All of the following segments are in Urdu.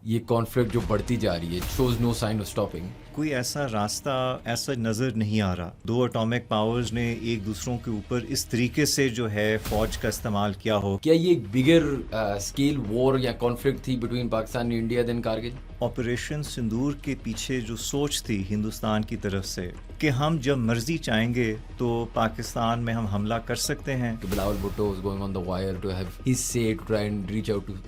یہ کانفلکٹ جو بڑھتی جا رہی ہے shows no sign of stopping. کوئی ایسا راستہ ایسا نظر نہیں آ رہا. دو اٹامک پاورز نے ایک دوسروں کے اوپر اس طریقے سے جو ہے فوج کا استعمال کیا ہو. کیا یہ ایک بگر اسکیل وار یا کانفلکٹ تھی between Pakistan and India then Kargil? Operation Sindoor کے پیچھے جو سوچ تھی ہندوستان کی طرف سے کہ ہم جب مرضی چاہیں گے تو پاکستان میں ہم حملہ کر سکتے ہیں. Bilawal Bhutto was going on the wire to have his say to try and reach out to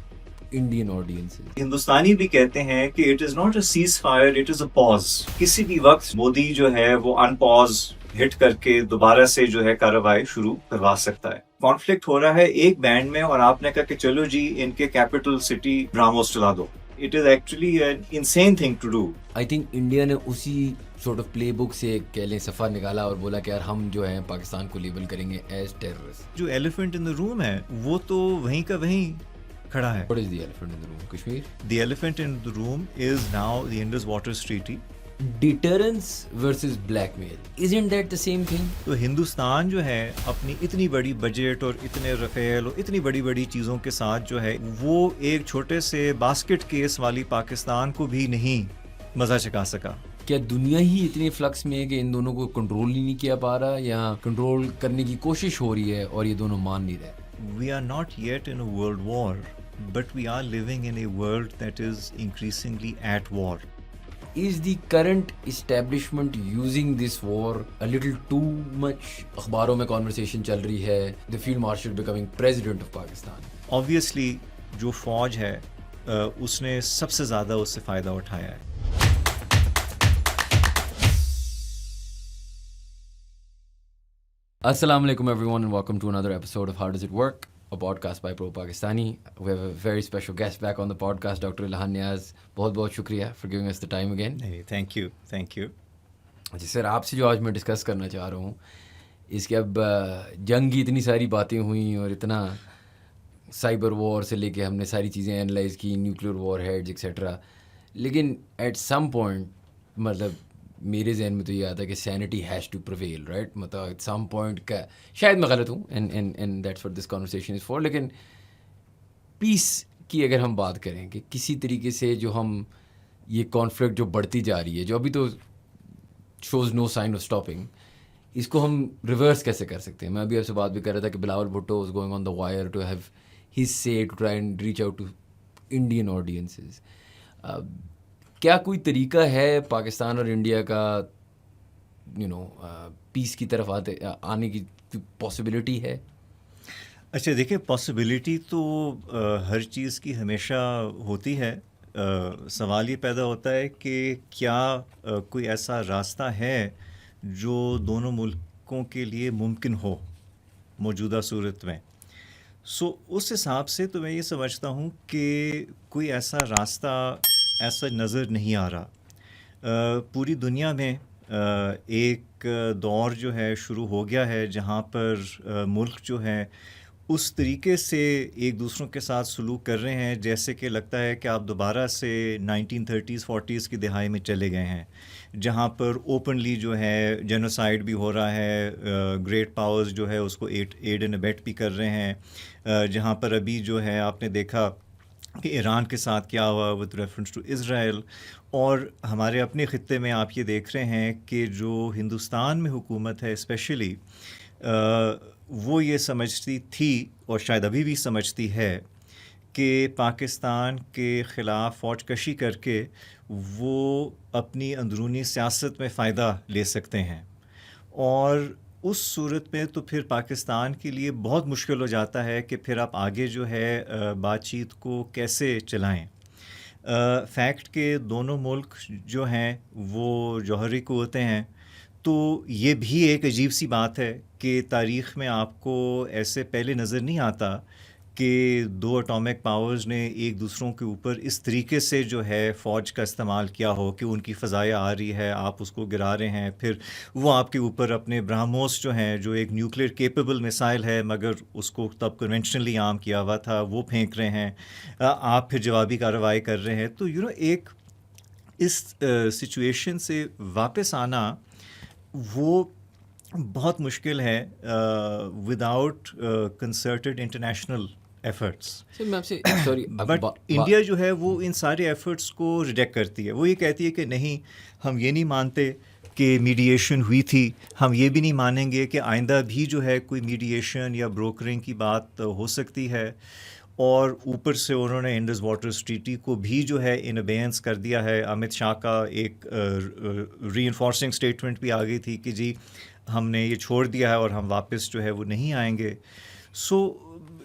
Indian audiences. ہندوستانی بھی کہتے ہیں کہ it is not a ceasefire, it is a pause. کسی بھی وقت مودی جو ہے وہ ان پاز ہٹ کر کے دوبارہ سے جو ہے کارروائی شروع کروا سکتا ہے. کانفلکٹ ہو رہا ہے ایک بینڈ میں اور آپ نے کہا کہ چلو جی ان کے کیپٹل سٹی براموس چلا دو. It is actually an insane thing to do. I think India نے اسی سورٹ آف پلے بک سے کہہ لیں صفحہ نکالا اور بولا کہ یار ہم جو ہے پاکستان کو لیبل کریں گے ایز ٹیررسٹ. جو ایلیفنٹ ان دا روم ہے وہ تو وہیں کا وہیں کھڑا ہے. What is the elephant in the room? Kashmir. The elephant in the room is now the Indus Waters Treaty. Deterrence versus blackmail. Isn't that the same thing? تو ہندوستان جو ہے اپنی اتنی بڑی بجٹ اور اتنے رفیل اور اتنی بڑی بڑی چیزوں کے ساتھ جو ہے وہ ایک چھوٹے سے باسکٹ کیس والی پاکستان کو بھی نہیں مزہ چکھا سکا. کیا دنیا ہی اتنی فلکس میں ہے کہ ان دونوں کو کنٹرول ہی نہیں کیا پا رہا یا کنٹرول کرنے کی کوشش ہو رہی ہے اور یہ دونوں مان نہیں رہے؟ We are not yet in a world war, but we are living in a world that is increasingly at war. Is the current establishment using this war a little too much? اخباروں میں conversation چل رہی ہے the field marshal becoming president of Pakistan. Obviously جو فوج ہے اس نے سب سے زیادہ اس سے فائدہ اٹھایا ہے. Assalamu alaikum everyone and welcome to another episode of How Does It Work, a podcast by Pro Pakistani. We have a very special guest back on the podcast, Dr. Ilhan Niaz. بہت شکریہ for giving us the time again. Thank you. جی سر، آپ سے جو آج میں ڈسکس کرنا چاہ رہا ہوں اس کے اب جنگ کی اتنی ساری باتیں ہوئیں اور اتنا سائبر وار سے لے کے ہم نے ساری چیزیں اینالائز کی، نیوکلیئر وار ہیڈز ایکسیٹرا، لیکن ایٹ سم پوائنٹ مطلب میرے ذہن میں تو یہ آتا ہے کہ sanity has to prevail, right? مطلب ایٹ سم پوائنٹ کا شاید میں غلط ہوں and that's what this conversation is for, لیکن پیس کی اگر ہم بات کریں کہ کسی طریقے سے جو ہم یہ کانفلکٹ جو بڑھتی جا رہی ہے جو ابھی تو shows no sign of stopping, اس کو ہم ریورس کیسے کر سکتے ہیں؟ میں ابھی آپ سے بات بھی کر رہا تھا کہ Bilawal Bhutto was going on the wire to have his say to try and reach out to Indian audiences. کیا کوئی طریقہ ہے پاکستان اور انڈیا کا پیس کی طرف آنے کی پاسبلٹی ہے؟ اچھا دیکھیں، پاسبلٹی تو ہر چیز کی ہمیشہ ہوتی ہے. سوال یہ پیدا ہوتا ہے کہ کیا کوئی ایسا راستہ ہے جو دونوں ملکوں کے لیے ممکن ہو موجودہ صورت میں. اس حساب سے تو میں یہ سمجھتا ہوں کہ کوئی ایسا راستہ ایسا نظر نہیں آ رہا. پوری دنیا میں ایک دور جو ہے شروع ہو گیا ہے جہاں پر ملک جو ہے اس طریقے سے ایک دوسروں کے ساتھ سلوک کر رہے ہیں جیسے کہ لگتا ہے کہ آپ دوبارہ سے 1930s 40s کی دہائی میں چلے گئے ہیں، جہاں پر اوپنلی جو ہے جینوسائڈ بھی ہو رہا ہے، گریٹ پاورز جو ہے اس کو ایڈ اینڈ ابیٹ بھی کر رہے ہیں، جہاں پر ابھی جو ہے آپ نے دیکھا کہ ایران کے ساتھ کیا ہوا وتھ ریفرنس ٹو اسرائیل. اور ہمارے اپنے خطے میں آپ یہ دیکھ رہے ہیں کہ جو ہندوستان میں حکومت ہے اسپیشلی وہ یہ سمجھتی تھی اور شاید ابھی بھی سمجھتی ہے کہ پاکستان کے خلاف فوج کشی کر کے وہ اپنی اندرونی سیاست میں فائدہ لے سکتے ہیں. اور اس صورت میں تو پھر پاکستان کے لیے بہت مشکل ہو جاتا ہے کہ پھر آپ آگے جو ہے بات چیت کو کیسے چلائیں. فیکٹ کہ دونوں ملک جو ہیں وہ جوہری قوتیں ہیں، تو یہ بھی ایک عجیب سی بات ہے کہ تاریخ میں آپ کو ایسے پہلے نظر نہیں آتا کہ دو اٹامک پاورز نے ایک دوسروں کے اوپر اس طریقے سے جو ہے فوج کا استعمال کیا ہو کہ ان کی فضائیہ آ رہی ہے، آپ اس کو گرا رہے ہیں، پھر وہ آپ کے اوپر اپنے برہموس جو ہیں جو ایک نیوکلیئر کیپیبل میسائل ہے مگر اس کو تب کنونشنلی عام کیا ہوا تھا وہ پھینک رہے ہیں، آپ پھر جوابی کارروائی کر رہے ہیں. تو ایک اس سچویشن سے واپس آنا وہ بہت مشکل ہے وداؤٹ کنسرٹڈ انٹرنیشنل ایفرٹس. سر میں آپ سے سوری بٹ انڈیا جو ہے وہ ان سارے ایفرٹس کو ریجیکٹ کرتی ہے. وہ یہ کہتی ہے کہ نہیں, ہم یہ نہیں مانتے کہ میڈیشن ہوئی تھی, ہم یہ بھی نہیں مانیں گے کہ آئندہ بھی جو ہے کوئی میڈیشن یا بروکرنگ کی بات ہو سکتی ہے. اور اوپر سے انہوں نے انڈس واٹرز ٹریٹی کو بھی جو ہے ان ابینس کر دیا ہے. امت شاہ کا ایک ری انفورسنگ اسٹیٹمنٹ بھی آ گئی تھی کہ جی ہم نے یہ چھوڑ دیا ہے اور ہم واپس جو ہے وہ نہیں آئیں گے. So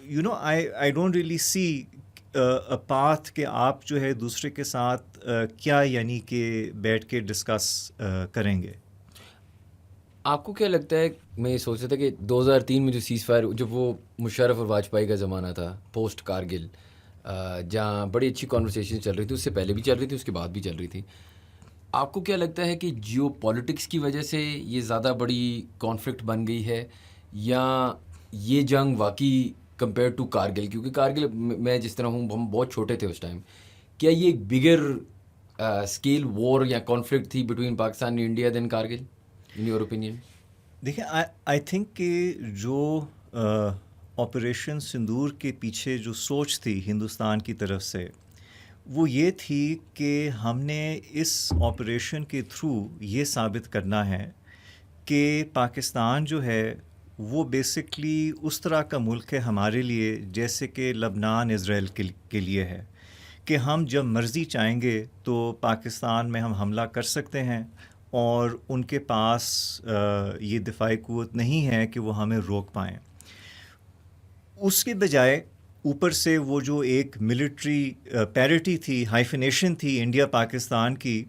you know I don't really see a path کہ آپ جو ہے دوسرے کے ساتھ کیا یعنی کہ بیٹھ کے ڈسکس کریں گے. آپ کو کیا لگتا ہے؟ میں یہ سوچ رہا تھا کہ 2003 میں جو سیز فائر، جب وہ مشرف اور واجپئی کا زمانہ تھا پوسٹ کارگل، جہاں بڑی اچھی کانورسیشن چل رہی تھی، اس سے پہلے بھی چل رہی تھی، اس کے بعد بھی چل رہی تھی. آپ کو کیا لگتا ہے کہ جیو پولیٹکس کی وجہ سے یہ زیادہ بڑی کانفلکٹ بن گئی ہے، یا یہ جنگ واقعی کمپیئر ٹو کارگل، کیونکہ کارگل میں جس طرح ہوں، ہم بہت چھوٹے تھے اس ٹائم، کیا یہ ایک بگر اسکیل وار یا کانفلکٹ تھی between Pakistan and India then Kargil in your opinion? دیکھیں آئی تھنک کہ جو آپریشن سندور کے پیچھے جو سوچ تھی ہندوستان کی طرف سے، وہ یہ تھی کہ ہم نے اس آپریشن کے تھرو یہ ثابت کرنا ہے کہ پاکستان جو ہے وہ بیسکلی اس طرح کا ملک ہے ہمارے لیے جیسے کہ لبنان اسرائیل کے لیے ہے، کہ ہم جب مرضی چاہیں گے تو پاکستان میں ہم حملہ کر سکتے ہیں، اور ان کے پاس یہ دفاعی قوت نہیں ہے کہ وہ ہمیں روک پائیں. اس کے بجائے اوپر سے وہ جو ایک ملٹری پیرٹی تھی، ہائفنیشن تھی انڈیا پاکستان کی،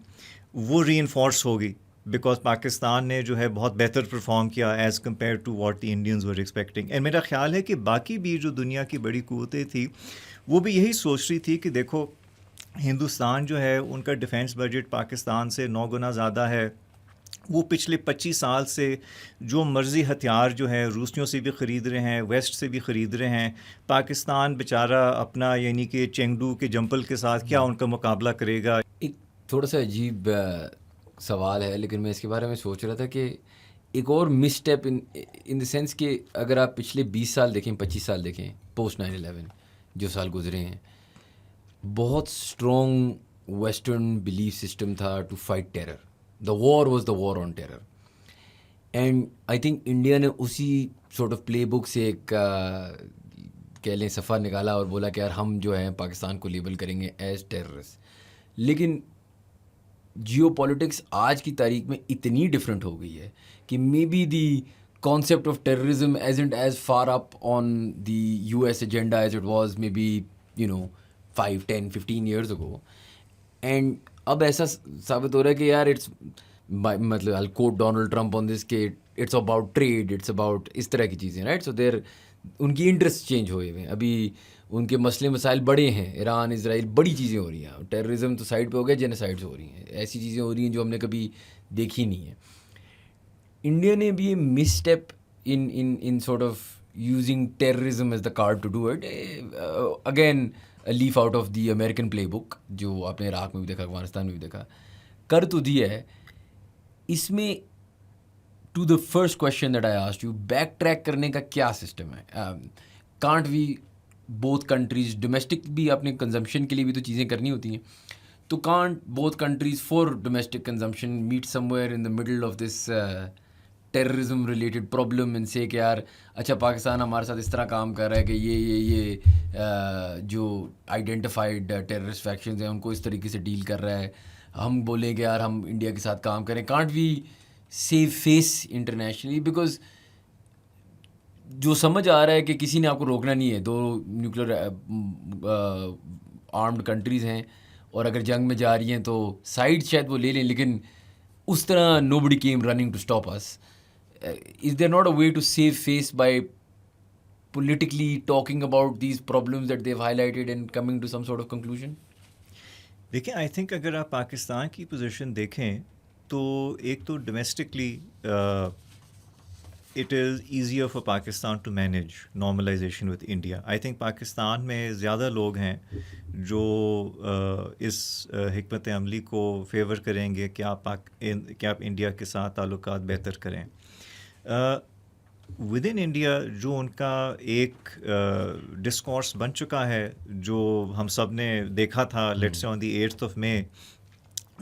وہ ری انفورس ہوگی، بیکاز پاکستان نے جو ہے بہت بہتر پرفارم کیا as compared to what the Indians were expecting. And میرا خیال ہے کہ باقی بھی جو دنیا کی بڑی قوتیں تھیں وہ بھی یہی سوچ رہی تھی کہ دیکھو ہندوستان جو ہے ان کا ڈیفینس بجٹ پاکستان سے 9 گنا زیادہ ہے. وہ پچھلے 25 سال سے جو مرضی ہتھیار جو ہے روسیوں سے بھی خرید رہے ہیں، ویسٹ سے بھی خرید رہے ہیں. پاکستان بیچارہ اپنا یعنی کہ چینگڈو کے جمپل کے ساتھ کیا ان کا مقابلہ کرے گا. ایک تھوڑا سا عجیب سوال ہے، لیکن میں اس کے بارے میں سوچ رہا تھا کہ ایک اور مس اسٹیپ ان دا سینس کہ اگر آپ پچھلے 20 سال دیکھیں، 25 سال دیکھیں، پوسٹ 9/11 جو سال گزرے ہیں، بہت اسٹرانگ ویسٹرن بلیف سسٹم تھا to fight terror. The war was the war on terror. And I think India نے اسی سورٹ آف پلے بک سے ایک کہہ لیں صفحہ نکالا اور بولا کہ یار ہم جو ہیں پاکستان کو لیبل کریں گے ایز ٹیررسٹ. لیکن جیو پولیٹکس آج کی تاریخ میں اتنی ڈفرینٹ ہو گئی ہے کہ maybe the concept of terrorism isn't as far up on the U S agenda as it was maybe 5, 10, 15 years ago. And اب ایسا ثابت ہو رہا ہے کہ یار اٹس مطلب I'll quote Donald Trump on this کہ it's about trade, it's about اس طرح کی چیزیں، رائٹ. سو دیر ان کی انٹرسٹ چینج ہوئے ہوئے ہیں. ابھی ان کے مسئلے مسائل بڑے ہیں، ایران اسرائیل بڑی چیزیں ہو رہی ہیں. ٹیررزم تو سائڈ پہ ہو گیا، جینوسائڈز ہو رہی ہیں، ایسی چیزیں ہو رہی ہیں جو ہم نے کبھی دیکھی نہیں ہیں. انڈیا نے بھی misstep in sort of using terrorism as the card to do it. Again leaf out of the American playbook جو آپ نے عراق میں بھی دیکھا، افغانستان میں بھی دیکھا، کر تو دیا ہے. اس میں to the first question that I asked you, backtrack کرنے کا کیا سسٹم ہے؟ Can't we both countries domestic بھی اپنے کنزمپشن کے لیے بھی تو چیزیں کرنی ہوتی ہیں، تو can't both countries for domestic consumption meet somewhere in the middle of this terrorism related problem ان سے کہ یار اچھا پاکستان ہمارے ساتھ اس طرح کام کر رہا ہے کہ یہ جو آئیڈینٹیفائڈ ٹیررسٹ فیکشنز ہیں ان کو اس طریقے سے ڈیل کر رہا ہے، ہم بولیں کہ یار ہم انڈیا کے ساتھ کام کریں. Can't we save face internationally? Because جو سمجھ آ رہا ہے کہ کسی نے آپ کو روکنا نہیں ہے. 2 نیوکلیر آرمڈ کنٹریز ہیں اور اگر جنگ میں جا رہی ہیں تو سائڈ شاید وہ لے لیں، لیکن اس طرح nobody came running to stop us. Is there not a way to save face by politically talking about these problems that they've highlighted and coming to some sort of conclusion? دیکھیں آئی تھنک اگر آپ پاکستان کی پوزیشن دیکھیں تو ایک تو domestically it is easier for Pakistan to manage normalisation with India. I think Pakistan میں زیادہ لوگ ہیں جو اس حکمت عملی کو فیور کریں گے کہ آپ انڈیا کے ساتھ تعلقات بہتر کریں. ود ان انڈیا جو ان کا ایک ڈسکورس بن چکا ہے جو ہم سب نے دیکھا تھا لیٹس آن دی 8th مئی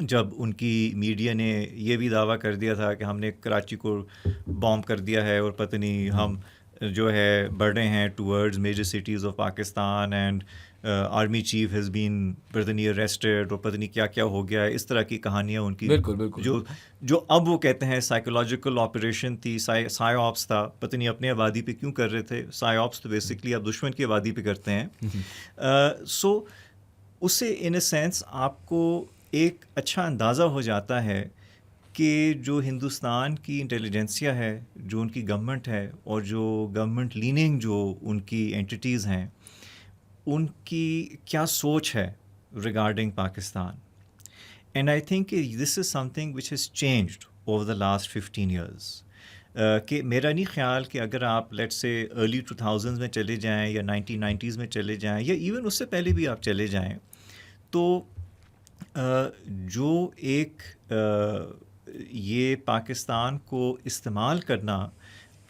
جب ان کی میڈیا نے یہ بھی دعویٰ کر دیا تھا کہ ہم نے کراچی کو بوم کر دیا ہے اور پتہ نہیں ہم جو ہے بڑھ رہے ہیں towards major cities of Pakistan and army chief has been پتہ نہیں اریسٹڈ اور پتہ نہیں کیا کیا ہو گیا ہے. اس طرح کی کہانیاں ان کی بالکل جو اب وہ کہتے ہیں سائیکولوجیکل آپریشن تھی, سائی آپس تھا, پتہ نہیں اپنے آبادی پہ کیوں کر رہے تھے. سائی آپس تو بیسکلی آپ دشمن کی آبادی پہ کرتے ہیں. سو اس سے ان اے سینس آپ کو ایک اچھا اندازہ ہو جاتا ہے کہ جو ہندوستان کی انٹیلیجنسیا ہے, جو ان کی گورنمنٹ ہے اور جو گورنمنٹ لیننگ جو ان کی اینٹیز ہیں, ان کی کیا سوچ ہے regarding Pakistan. And I think this is something which has changed over the last 15 years. کہ میرا نہیں خیال کہ اگر آپ لیٹ سے ارلی 2000s میں چلے جائیں یا 1990s میں چلے جائیں یا ایون اس سے پہلے بھی آپ چلے جائیں تو جو ایک یہ پاکستان کو استعمال کرنا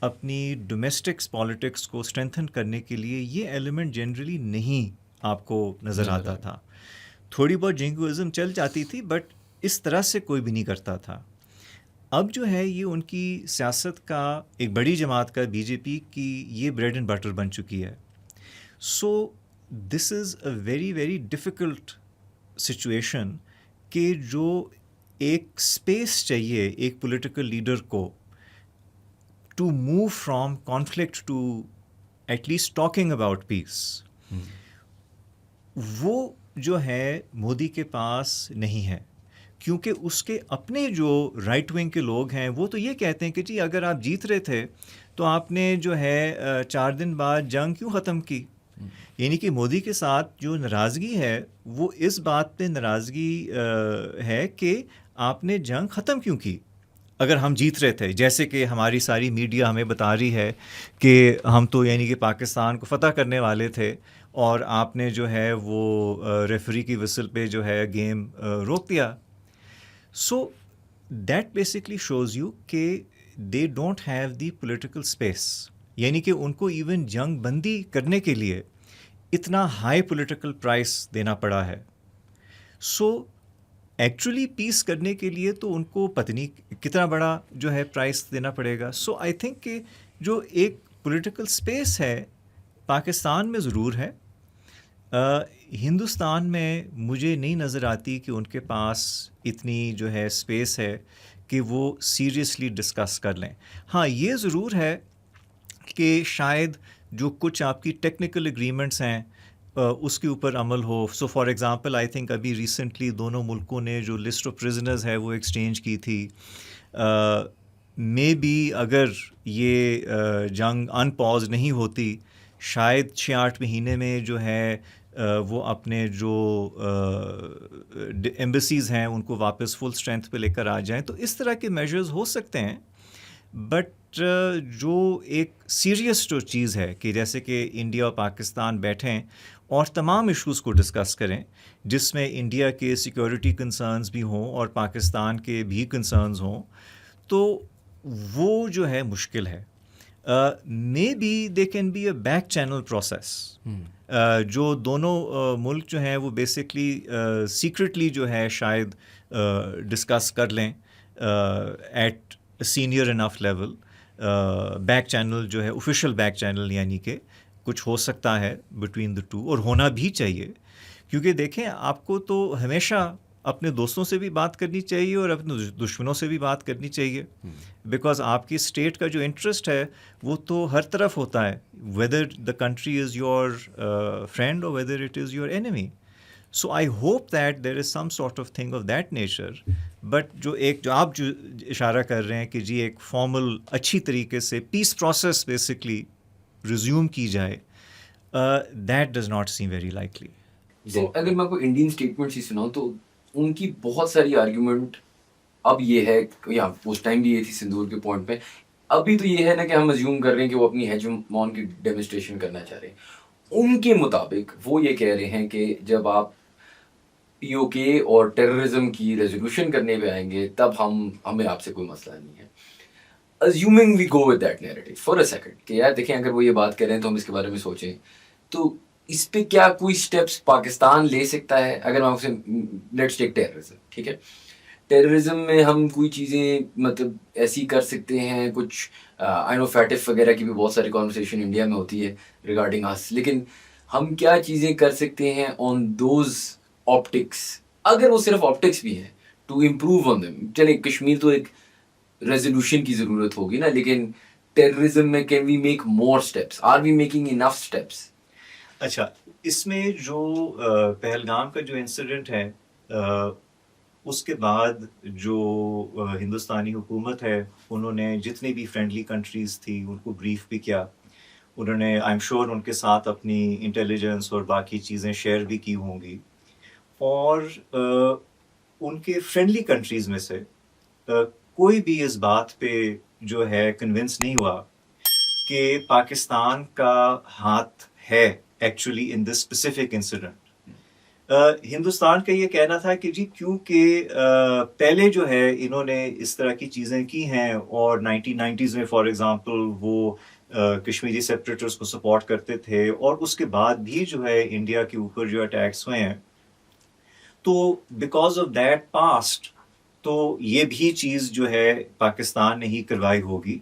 اپنی ڈومیسٹکس پالیٹکس کو اسٹرینتھن کرنے کے لیے, یہ ایلیمنٹ جنرلی نہیں آپ کو نظر آتا تھا. تھوڑی بہت جنگوازم چل جاتی تھی بٹ اس طرح سے کوئی بھی نہیں کرتا تھا. اب جو ہے یہ ان کی سیاست کا ایک بڑی جماعت کا بی جے پی کی یہ بریڈ اینڈ بٹر بن چکی ہے. So this is a very very difficult situation کہ جو ایک اسپیس چاہیے ایک پولیٹیکل لیڈر کو to move from conflict to at least talking about peace, وہ جو ہے مودی کے پاس نہیں ہے. کیونکہ اس کے اپنے جو رائٹ ونگ کے لوگ ہیں وہ تو یہ کہتے ہیں کہ جی اگر آپ جیت رہے تھے تو آپ نے جو ہے 4 دن بعد جنگ کیوں ختم کی. یعنی کہ مودی کے ساتھ جو ناراضگی ہے وہ اس بات پہ ناراضگی ہے کہ آپ نے جنگ ختم کیوں کی اگر ہم جیت رہے تھے. جیسے کہ ہماری ساری میڈیا ہمیں بتا رہی ہے کہ ہم تو یعنی کہ پاکستان کو فتح کرنے والے تھے اور آپ نے جو ہے وہ ریفری کی وسل پہ جو ہے گیم روک دیا. So that basically shows you کہ they don't have the political space. یعنی کہ ان کو ایون جنگ بندی کرنے کے لیے اتنا ہائی پولیٹیکل پرائس دینا پڑا ہے. سو ایکچولی پیس کرنے کے لیے تو ان کو پتہ نہیں کتنا بڑا جو ہے پرائس دینا پڑے گا. سو آئی تھنک کہ جو ایک پولیٹیکل اسپیس ہے پاکستان میں ضرور ہے, ہندوستان میں مجھے نہیں نظر آتی کہ ان کے پاس اتنی جو ہے اسپیس ہے کہ وہ سیریسلی ڈسکس کر لیں. ہاں یہ ضرور ہے کہ شاید جو کچھ آپ کی ٹیکنیکل اگریمنٹس ہیں اس کے اوپر عمل ہو. سو فار ایگزامپل آئی تھنک ابھی ریسنٹلی دونوں ملکوں نے جو لسٹ آف پرزنرز ہے وہ ایکسچینج کی تھی. مے بی اگر یہ جنگ ان پاز نہیں ہوتی شاید 6-8 مہینے میں جو ہے وہ اپنے جو ایمبیسیز ہیں ان کو واپس فل اسٹرینتھ پہ لے کر آ جائیں. تو اس طرح کے میجرز ہو سکتے ہیں. بٹ جو ایک سیریس جو چیز ہے کہ جیسے کہ انڈیا اور پاکستان بیٹھیں اور تمام ایشوز کو ڈسکس کریں جس میں انڈیا کے سیکورٹی کنسرنز بھی ہوں اور پاکستان کے بھی کنسرنز ہوں, تو وہ جو ہے مشکل ہے. Maybe they can be a back channel process جو دونوں ملک جو ہیں وہ بیسکلی سیکرٹلی جو ہے شاید ڈسکس کر لیں at senior enough level. Back channel جو ہے آفیشیل بیک چینل یعنی کہ کچھ ہو سکتا ہے بٹوین دا ٹو, اور ہونا بھی چاہیے. کیونکہ دیکھیں آپ کو تو ہمیشہ اپنے دوستوں سے بھی بات کرنی چاہیے اور اپنے دشمنوں سے بھی بات کرنی چاہیے, بیکاز آپ کی اسٹیٹ کا جو انٹرسٹ ہے وہ تو ہر طرف ہوتا ہے, whether the country is your friend اور whether it is your enemy. So I hope that there is some sort of thing of that nature. But جو آپ جو اشارہ کر رہے ہیں کہ جی ایک فارمل اچھی طریقے سے پیس پروسیس بیسکلی ریزیوم کی جائے, that does not seem very likely. اگر میں کوئی انڈین اسٹیٹمنٹس ہی سناؤں تو ان کی بہت ساری آرگیومنٹ اب یہ ہے, یا اس ٹائم بھی یہ تھی سندور کے پوائنٹ پہ, ابھی تو یہ ہے نا کہ ہم ازیوم کر رہے ہیں کہ وہ اپنی ہیجمون کی ڈیمونسٹریشن کرنا چاہ رہے ہیں. ان کے مطابق وہ یہ کہہ رہے ہیں کہ جب آپ پی او کے اور ٹیررزم کی ریزولوشن کرنے پہ آئیں گے تب ہمیں آپ سے کوئی مسئلہ نہیں ہے. assuming we go with that narrative for a second کہ یار دیکھیں اگر وہ یہ بات کریں تو ہم اس کے بارے میں سوچیں تو اس پہ کیا کوئی سٹیپس پاکستان لے سکتا ہے. اگر ہم اسے لیٹس ٹیک ٹیررزم, ٹھیک ہے, ٹیررزم میں ہم کوئی چیزیں مطلب ایسی کر سکتے ہیں, کچھ آئی نو فیٹف وغیرہ کی بھی بہت ساری کانورسیشن انڈیا میں ہوتی ہے ریگارڈنگ اس, لیکن ہم کیا چیزیں کر سکتے ہیں آن دوز آپٹکس, اگر وہ صرف آپٹکس بھی ہیں, ٹو امپروو آن دیم. چلیں کشمیر تو ایک ریزولوشن کی ضرورت ہوگی نا, لیکن ٹیررزم میں can we make more steps, are we making enough steps? اچھا, اس میں جو پہلگام کا جو انسیڈنٹ ہے اس کے بعد جو ہندوستانی حکومت ہے انہوں نے جتنی بھی فرینڈلی کنٹریز تھی ان کو بریف بھی کیا, انہوں نے آئی ایم شیور ان کے ساتھ اپنی انٹیلیجنس اور باقی چیزیں شیئر بھی کی ہوں گی, اور ان کے فرینڈلی کنٹریز میں سے کوئی بھی اس بات پہ جو ہے کنونس نہیں ہوا کہ پاکستان کا ہاتھ ہے actually in this specific incident. Hindustan کا یہ کہنا تھا کہ جی کیونکہ پہلے جو ہے انہوں نے اس طرح کی چیزیں کی ہیں اور 1990s میں فار ایگزامپل وہ کشمیری سیپریٹرز کو سپورٹ کرتے تھے, اور اس کے بعد بھی جو ہے انڈیا کے اوپر جو اٹیکس ہوئے ہیں, تو بیکاز آف دیٹ پاسٹ تو یہ بھی چیز جو ہے پاکستان نے ہی کروائی ہوگی.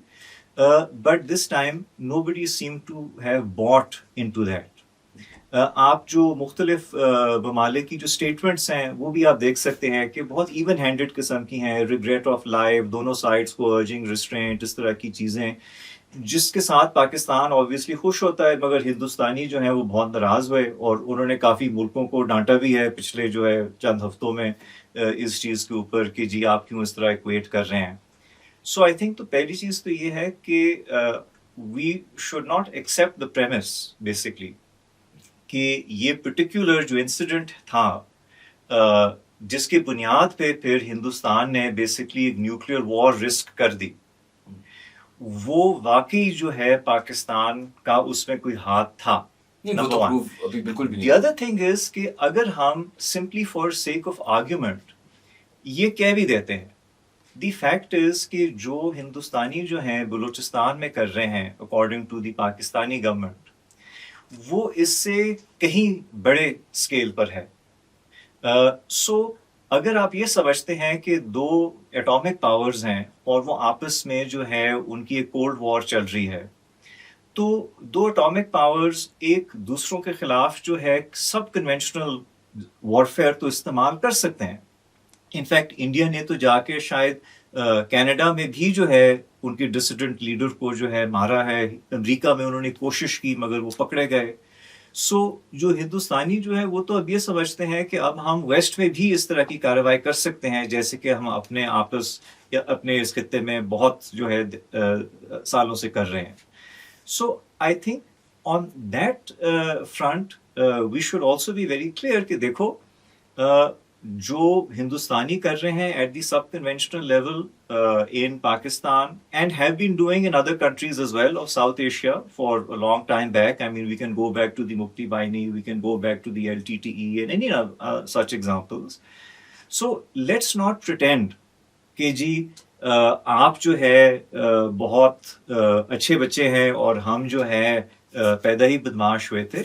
But this time nobody seems to have bought into that. آپ جو مختلف ممالک کی جو اسٹیٹمنٹس ہیں وہ بھی آپ دیکھ سکتے ہیں کہ بہت ایون ہینڈڈ قسم کی ہیں, ریگریٹ آف لائف, دونوں سائڈس کو ارجنگ ریسٹرینٹ, اس طرح کی چیزیں, جس کے ساتھ پاکستان آبویسلی خوش ہوتا ہے, مگر ہندوستانی جو ہیں وہ بہت ناراض ہوئے, اور انہوں نے کافی ملکوں کو ڈانٹا بھی ہے پچھلے جو ہے چند ہفتوں میں اس چیز کے اوپر کہ جی آپ کیوں اس طرح ایکویٹ کر رہے ہیں. سو آئی تھنک تو پہلی چیز تو یہ ہے کہ we should not accept the premise basically کہ یہ پرٹیکولر جو انسیڈنٹ تھا جس کی بنیاد پہ پھر ہندوستان نے بیسکلی ایک نیوکلیئر وار رسک کر دی, وہ واقعی جو ہے پاکستان کا اس میں کوئی ہاتھ تھا. دی ادر تھنگ از کہ اگر ہم simply for sake of argument یہ کہہ بھی دیتے ہیں, دی فیکٹ از کہ جو ہندوستانی جو ہیں بلوچستان میں کر رہے ہیں according to the Pakistani government, وہ اس سے کہیں بڑے اسکیل پر ہے. سو اگر آپ یہ سمجھتے ہیں کہ دو ایٹامک پاورز ہیں اور وہ آپس میں جو ہے ان کی ایک کولڈ وار چل رہی ہے, تو دو ایٹامک پاورز ایک دوسروں کے خلاف جو ہے سب کنونشنل وارفیئر تو استعمال کر سکتے ہیں. انفیکٹ انڈیا نے تو جا کے شاید کینیڈا میں بھی جو ہے ان کے ڈسیڈنٹ لیڈر کو جو ہے مارا ہے, امریکہ میں انہوں نے کوشش کی مگر وہ پکڑے گئے. سو جو ہندوستانی جو ہے وہ تو اب یہ سمجھتے ہیں کہ اب ہم ویسٹ میں بھی اس طرح کی کارروائی کر سکتے ہیں جیسے کہ ہم اپنے آپس یا اپنے اس خطے میں بہت جو ہے سالوں سے کر رہے ہیں. So I think on that front we should also be very clear کہ دیکھو جو ہندوستانی کر رہے ہیں at the subconventional level in Pakistan and have been doing in other countries as well of South Asia for a long time back. I mean we can go back to the Mukti Bahini, we can go back to the LTTE and any such examples. So let's not pretend کہ جی آپ جو ہے بہت اچھے بچے ہیں اور ہم جو ہے پیدا ہی بدماش ہوئے تھے.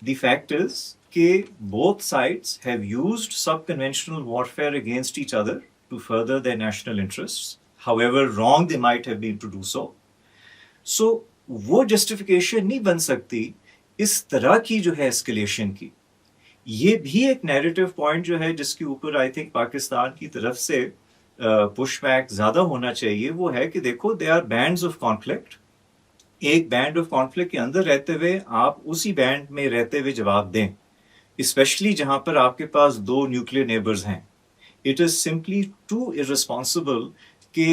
دی فیکٹ از کہ both sides have used sub-conventional warfare against each other to further their national interests, however wrong they might have been to do so. So وہ justification نہیں بن سکتی اس طرح کی جو ہے escalation کی. یہ بھی ایک نیریٹو پوائنٹ جو ہے جس کے اوپر آئی تھنک پاکستان کی طرف سے پش بیک زیادہ ہونا چاہیے, وہ ہے کہ دیکھو they are bands of conflict. ایک بینڈ آف کانفلکٹ کے اندر رہتے ہوئے آپ اسی بینڈ میں رہتے ہوئے جواب دیں, اسپیشلی جہاں پر آپ کے پاس دو نیوکلیئر نیبرز ہیں. It is simply too irresponsible کہ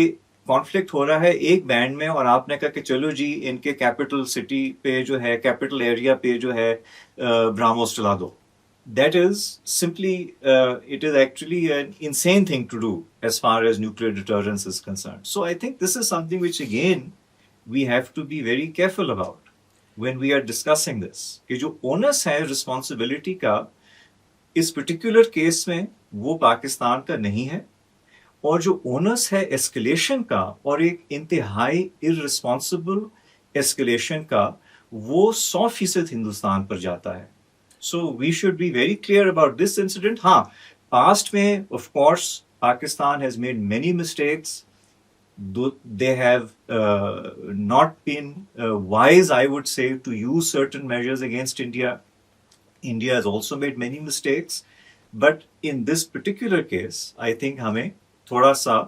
کانفلکٹ ہو رہا ہے ایک بینڈ میں اور آپ نے کہا کہ چلو جی ان کے کیپٹل سٹی پہ جو ہے کیپٹل ایریا پہ جو ہے براموس چلا دو. That is simply it is actually an insane thing to do as far as nuclear deterrence is concerned. So I think this is something which again we have to be very careful about when we are discussing this, کہ جو اونس ہے رسپانسبلٹی کا اس پرٹیکولر کیس میں وہ پاکستان کا نہیں ہے, اور جو اونس ہے ایسکلیشن کا اور ایک انتہائی ارسپانسبل ایسکلیشن کا وہ 100% ہندوستان پر جاتا ہے. So we should be very clear about this incident. ہاں پاسٹ میں of course Pakistan has made many mistakes. They have not been wise, I would say, to use certain measures against India. India has also made many mistakes. But in this particular case, I think ہمیں تھوڑا سا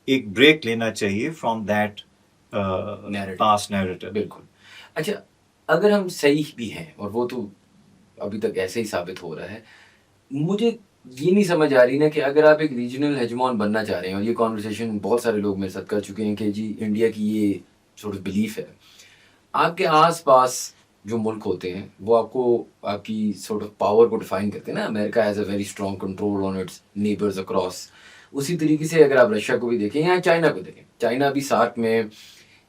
ایک بریک لینا چاہیے from that past narrative. بالکل. اچھا اگر ہم صحیح بھی ہیں اور وہ تو ابھی تک ایسے ہی ثابت ہو رہا ہے, مجھے یہ نہیں سمجھ آ رہی نا کہ اگر آپ ایک ریجنل ہیجمون بننا چاہ رہے ہیں, اور یہ کانورسیشن بہت سارے لوگ میرے ساتھ کر چکے ہیں کہ جی انڈیا کی یہ سورٹ آف بلیف ہے, آپ کے آس پاس جو ملک ہوتے ہیں وہ آپ کو آپ کی سورٹ آف پاور کو ڈیفائن کرتے ہیں نا. America has a very strong control on its neighbours across. اسی طریقے سے اگر آپ رشیا کو بھی دیکھیں یا چائنا کو دیکھیں, چائنا بھی ساتھ میں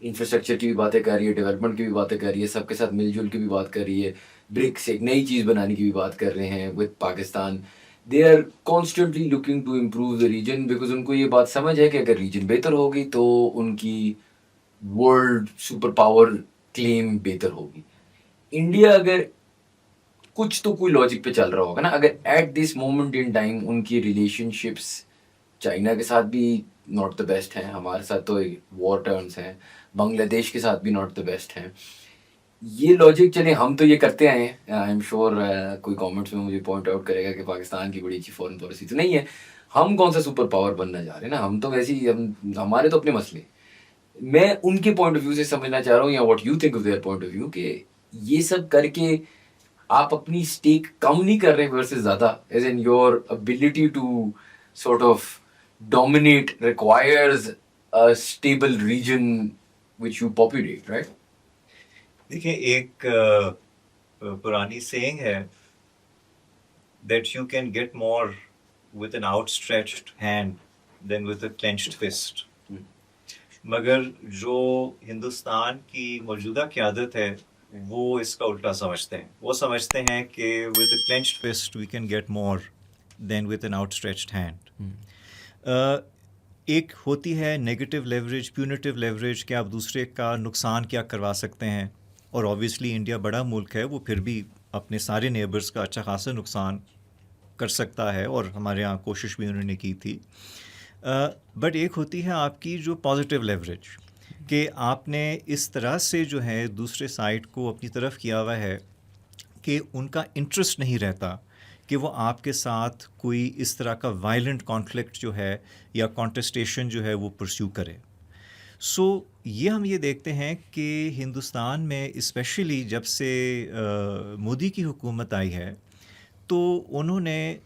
انفراسٹرکچر کی بھی باتیں کر رہی ہے, ڈیولپمنٹ کی بھی باتیں کر رہی ہے, سب کے ساتھ مل جل کے بھی بات کر رہی ہے, برکس ایک نئی چیز بنانے کی بھی بات کر رہے ہیں with Pakistan. They are constantly looking to improve the region because ان کو یہ بات سمجھ ہے کہ اگر ریجن بہتر ہوگی تو ان کی ورلڈ سپر پاور کلیم بہتر ہوگی. انڈیا اگر کچھ تو کوئی لاجک پہ چل رہا ہوگا نا, اگر at this moment in time ان کی ریلیشن شپس چائنا کے ساتھ بھی ناٹ دا بیسٹ ہیں, ہمارے ساتھ تو وار ٹرمز ہیں, بنگلہ دیش کے ساتھ بھی ناٹ دا بیسٹ ہیں, یہ لاجک چلیں ہم تو یہ کرتے آئے ہیں. آئی ایم شیور کوئی کامنٹس میں مجھے پوائنٹ آؤٹ کرے گا کہ پاکستان کی بڑی اچھی فورن پالیسی تو نہیں ہے, ہم کون سا سپر پاور بننا جا رہے ہیں نا, ہم تو ویسے ہی ہمارے تو اپنے مسئلے. میں ان کے پوائنٹ آف ویو سے سمجھنا چاہ رہا ہوں, یا what you think of their point of view, کہ یہ سب کر کے آپ اپنی اسٹیک کم نہیں کر رہے ورسز زیادہ, as in your ability to sort of dominate requires a stable region which you populate, right? دیکھیں ایک پرانی سینگ ہے that you can get more with an outstretched hand than with a clenched fist. مگر جو ہندوستان کی موجودہ قیادت ہے وہ اس کا الٹا سمجھتے ہیں. وہ سمجھتے ہیں کہ with a clenched fist we can get more than with an outstretched hand. ایک ہوتی ہے نیگیٹو لیوریج, پیونیٹیو لیوریج, کہ آپ دوسرے کا نقصان کیا کروا سکتے ہیں, اور اوبویسلی انڈیا بڑا ملک ہے, وہ پھر بھی اپنے سارے نیبرز کا اچھا خاصا نقصان کر سکتا ہے, اور ہمارے یہاں کوشش بھی انہوں نے کی تھی. بٹ ایک ہوتی ہے آپ کی جو پازیٹیو لیوریج, کہ آپ نے اس طرح سے جو ہے دوسرے سائڈ کو اپنی طرف کیا ہوا ہے کہ ان کا انٹرسٹ نہیں رہتا کہ وہ آپ کے ساتھ کوئی اس طرح کا وائلنٹ کانفلکٹ جو ہے یا کانٹسٹیشن جو ہے وہ پرسیو کرے. سو یہ ہم یہ دیکھتے ہیں کہ ہندوستان میں اسپیشلی جب سے مودی کی حکومت آئی ہے تو انہوں نے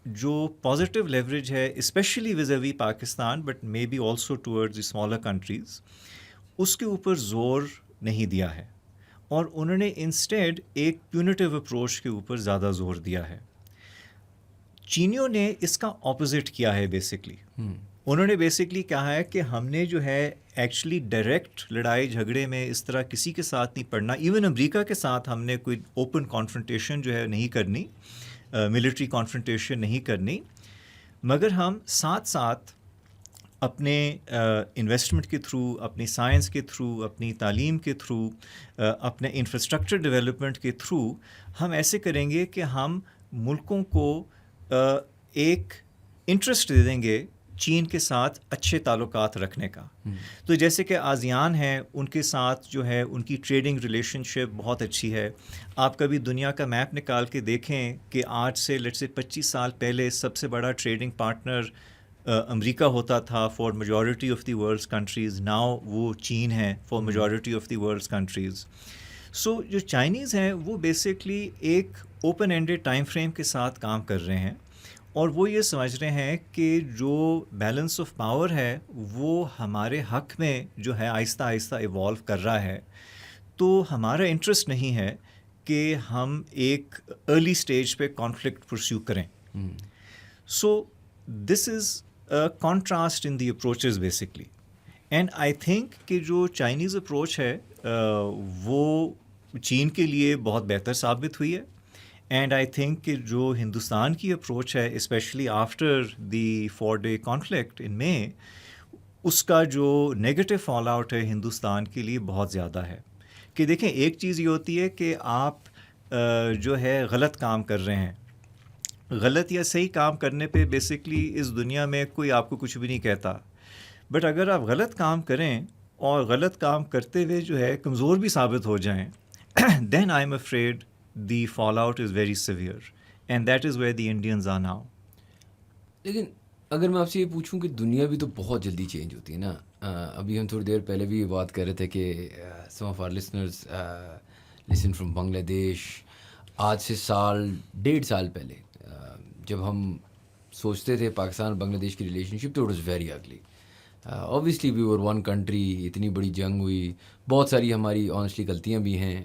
جو پازیٹیو لیوریج ہے especially vis-a-vis Pakistan but maybe also towards the smaller countries, اس کے اوپر زور نہیں دیا ہے, اور انہوں نے انسٹیڈ ایک پیونیٹیو اپروچ کے اوپر زیادہ زور دیا ہے. چینیوں نے اس کا اپوزٹ کیا ہے بیسکلی. انہوں نے بیسکلی کہا ہے کہ ہم نے جو ہے ایکچولی ڈائریکٹ لڑائی جھگڑے میں اس طرح کسی کے ساتھ نہیں پڑنا, ایون امریکہ کے ساتھ ہم نے کوئی اوپن کانفرنٹیشن جو ہے نہیں کرنی, ملٹری کانفرنٹیشن نہیں کرنی, مگر ہم ساتھ ساتھ اپنے انویسٹمنٹ کے تھرو, اپنی سائنس کے تھرو, اپنی تعلیم کے تھرو, اپنے انفراسٹرکچر ڈیولپمنٹ کے تھرو ہم ایسے کریں گے کہ ہم ملکوں کو ایک انٹرسٹ دے دیں گے چین کے ساتھ اچھے تعلقات رکھنے کا. تو جیسے کہ آسیان ہیں, ان کے ساتھ جو ہے ان کی ٹریڈنگ ریلیشن شپ بہت اچھی ہے. آپ کبھی دنیا کا میپ نکال کے دیکھیں کہ آج سے لیٹس سے 25 سال پہلے سب سے بڑا ٹریڈنگ پارٹنر امریکہ ہوتا تھا for majority of the world's countries, now وہ چین ہے for majority of the world's countries. So جو چائنیز ہیں وہ بیسکلی ایک اوپن اینڈیڈ ٹائم فریم کے ساتھ کام کر رہے ہیں, اور وہ یہ سمجھ رہے ہیں کہ جو بیلنس آف پاور ہے وہ ہمارے حق میں جو ہے آہستہ آہستہ ایوالو کر رہا ہے. تو ہمارا انٹرسٹ نہیں ہے کہ ہم ایک ارلی سٹیج پہ کانفلکٹ پرسیو کریں. So this is contrast in the approaches basically, and I think کہ جو چائنیز اپروچ ہے وہ چین کے لیے بہت بہتر ثابت ہوئی ہے, اینڈ آئی تھنک کہ جو ہندوستان کی اپروچ ہے especially after the 4-day conflict in May, اس کا جو نیگیٹو فال آؤٹ ہے ہندوستان کے لیے بہت زیادہ ہے. کہ دیکھیں ایک چیز یہ ہوتی ہے کہ آپ جو ہے غلط کام کر رہے ہیں، غلط یا صحیح کام کرنے پہ بیسکلی اس دنیا میں کوئی آپ کو کچھ بھی نہیں کہتا، بٹ اگر آپ غلط کام کریں اور غلط کام کرتے ہوئے جو ہے کمزور بھی ثابت ہو جائیں then I am afraid the fallout is very severe and that is where the Indians are now. لیکن اگر میں آپ سے یہ پوچھوں کہ دنیا بھی تو بہت جلدی چینج ہوتی ہے نا. ابھی ہم تھوڑی دیر پہلے بھی یہ بات کر رہے تھے کہ some of our listeners listen from Bangladesh. آج سے 1.5 سال پہلے جب ہم سوچتے تھے پاکستان اور بنگلہ دیش کی ریلیشن شپ تو اٹ واز ویری اگلی. اوبویسلی وی ور ون کنٹری، اتنی بڑی جنگ ہوئی، بہت ساری ہماری آنیسٹلی غلطیاں بھی ہیں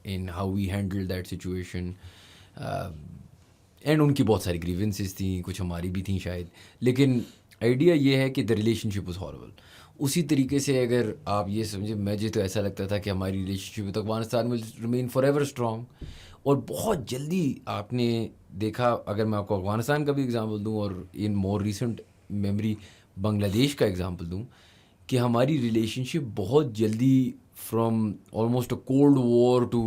in how we handle that situation, and ان کی بہت ساری گریونسز تھیں، کچھ ہماری بھی تھیں شاید. لیکن آئیڈیا یہ ہے کہ the relation ship was herbal. اسی طریقے سے اگر آپ یہ سمجھیں، مجھے تو ایسا لگتا تھا کہ ہماری ریلیشن شپ تو Afghanistan will remain for ever strong. اور بہت جلدی آپ نے دیکھا، اگر میں آپ کو افغانستان کا بھی اگزامپل دوں اور ان مور ریسنٹ میموری بنگلہ دیش کا اگزامپل دوں، کہ ہماری ریلیشن شپ بہت جلدی from almost a cold war to